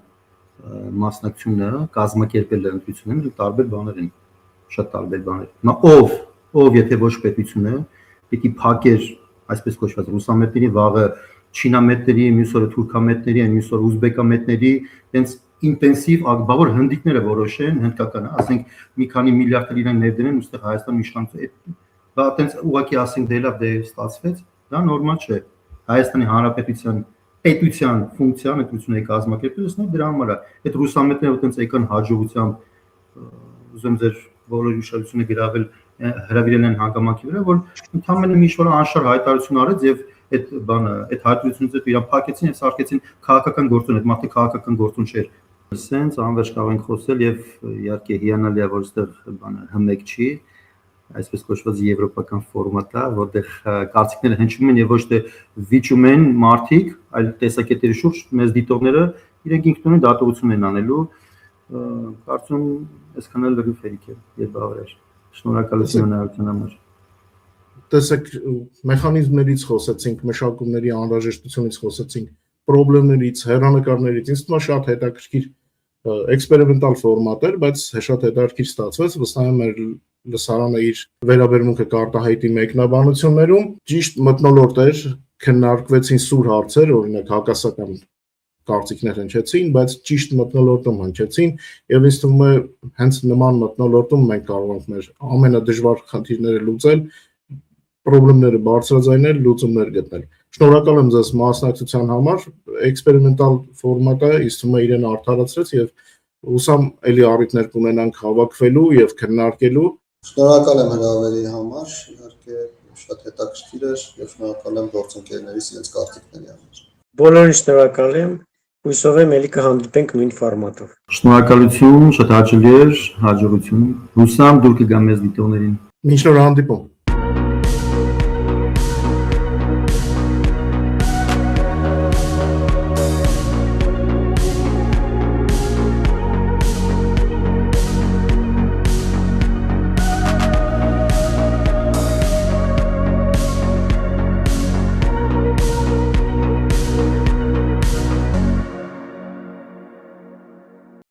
D: մասնակցությունը կազմակերպել ընտրություններում տարբեր բաներ են, շատ տարբեր բաներ։ Հիմա ով եթե ոչ պետությունը, պիտի փակեր այսպես կոչված ռուսամետների, վաղը չինամետների, մյուս օրը թուրքամետների, մյուս օրը ուզբեկամետների, այնց ինտենսիվ ագբավոր հնդիկները որոշեն, հնդկական, ասենք մի քանի միլիարդ իրեն ներդնեն, ուստեղ Հայաստանում իշխանություն դա այտենց ուղղակի ասենք դե լավ դե ստացվեց, դա նորմալ չէ։ Հայաստանի Հանրապետության պետության ֆունկցիան ընտրությունների կազմակերպելը դրա համար է։ Այդ ռուսամետները այտենց եկան հաջողությամբ, ուզում ձեր բոլոր ուշադրությունը գրավել հրավիրել են հանգամանքի վրա, որ ընդհանրապես մի ինչ-որ անշար հայտարարություն արեց եւ այդ բանը, այդ հայտարարությունից հետո իրան փակեցին եւ սարքեցին քաղաքական գործուն, այդ մարդը քաղաքական գործուն չէր։ Սենց անվերջ կարող ենք խոսել եւ իհարկե հիանալի է, որ այստեղ բանը հմեկ չի, այսպես կոչված եվրոպական ֆորմատ է, որտեղ կարծիքները հնչում են եւ ոչ թե վիճում են մարդիկ, այլ տեսակետերի շուրջ մեծ դիտողները իրենք ինքնուրույն դատողություն են անելու, կարծում այսքան էլ լրիվ հերիք է եւ բավարար։ Շնորհակալություն հնարավորության համար։
A: Տեսեք, մեխանիզմներից խոսեցինք, մշակումների անհրաժեշտությունից խոսեցինք, խնդիրներից, հեռանկարներից, ինձ թվում է շատ հետաքրքիր էքսպերիմենտալ ֆորմատ էր, բայց շատ հետաքրքիր ստացվեց, վստահ եմ մեր լսարանը իր վերաբերմունքը կարտահայտի մեկնաբանություններում, ճիշտ մթնոլորտ էր, քննարկվեցին սուր հարցեր, օրինակ հակասական կարծիքներ հնչեցին, բայց ճիշտ մթնոլորտում հնչեցին եւ ինձ թվում է հենց նման մթնոլորտում մենք կարող ենք մեր ամենադժվար խնդիրները լուծել, խնդիրները բարձրաձայնել, լուծումներ գտնել։ Շնորհակալ եմ ձեզ մասնակցության համար, էքսպերիմենտալ ֆորմատը ինձ թվում է իրեն արդարացրեց եւ ուսամ էլի առիթներ կունենանք հավաքվելու եւ քննարկելու։
B: Շնորհակալ եմ հրավերի համար, իհարկե շատ հետաքրքիր էր եւ շնորհակալ եմ գործընկերներիս իրենց կարծիքների համար։
C: Բոլորին շնորհակալ եմ, հույսով եմ ելի կհանդիպենք նույն ֆորմատով։
D: Շնորհակալություն, շատ հաճելի էր, հաջողություն։ Հուսամ դուր կգա մեզ դիտողներին։
A: Մինչ նոր հանդիպում։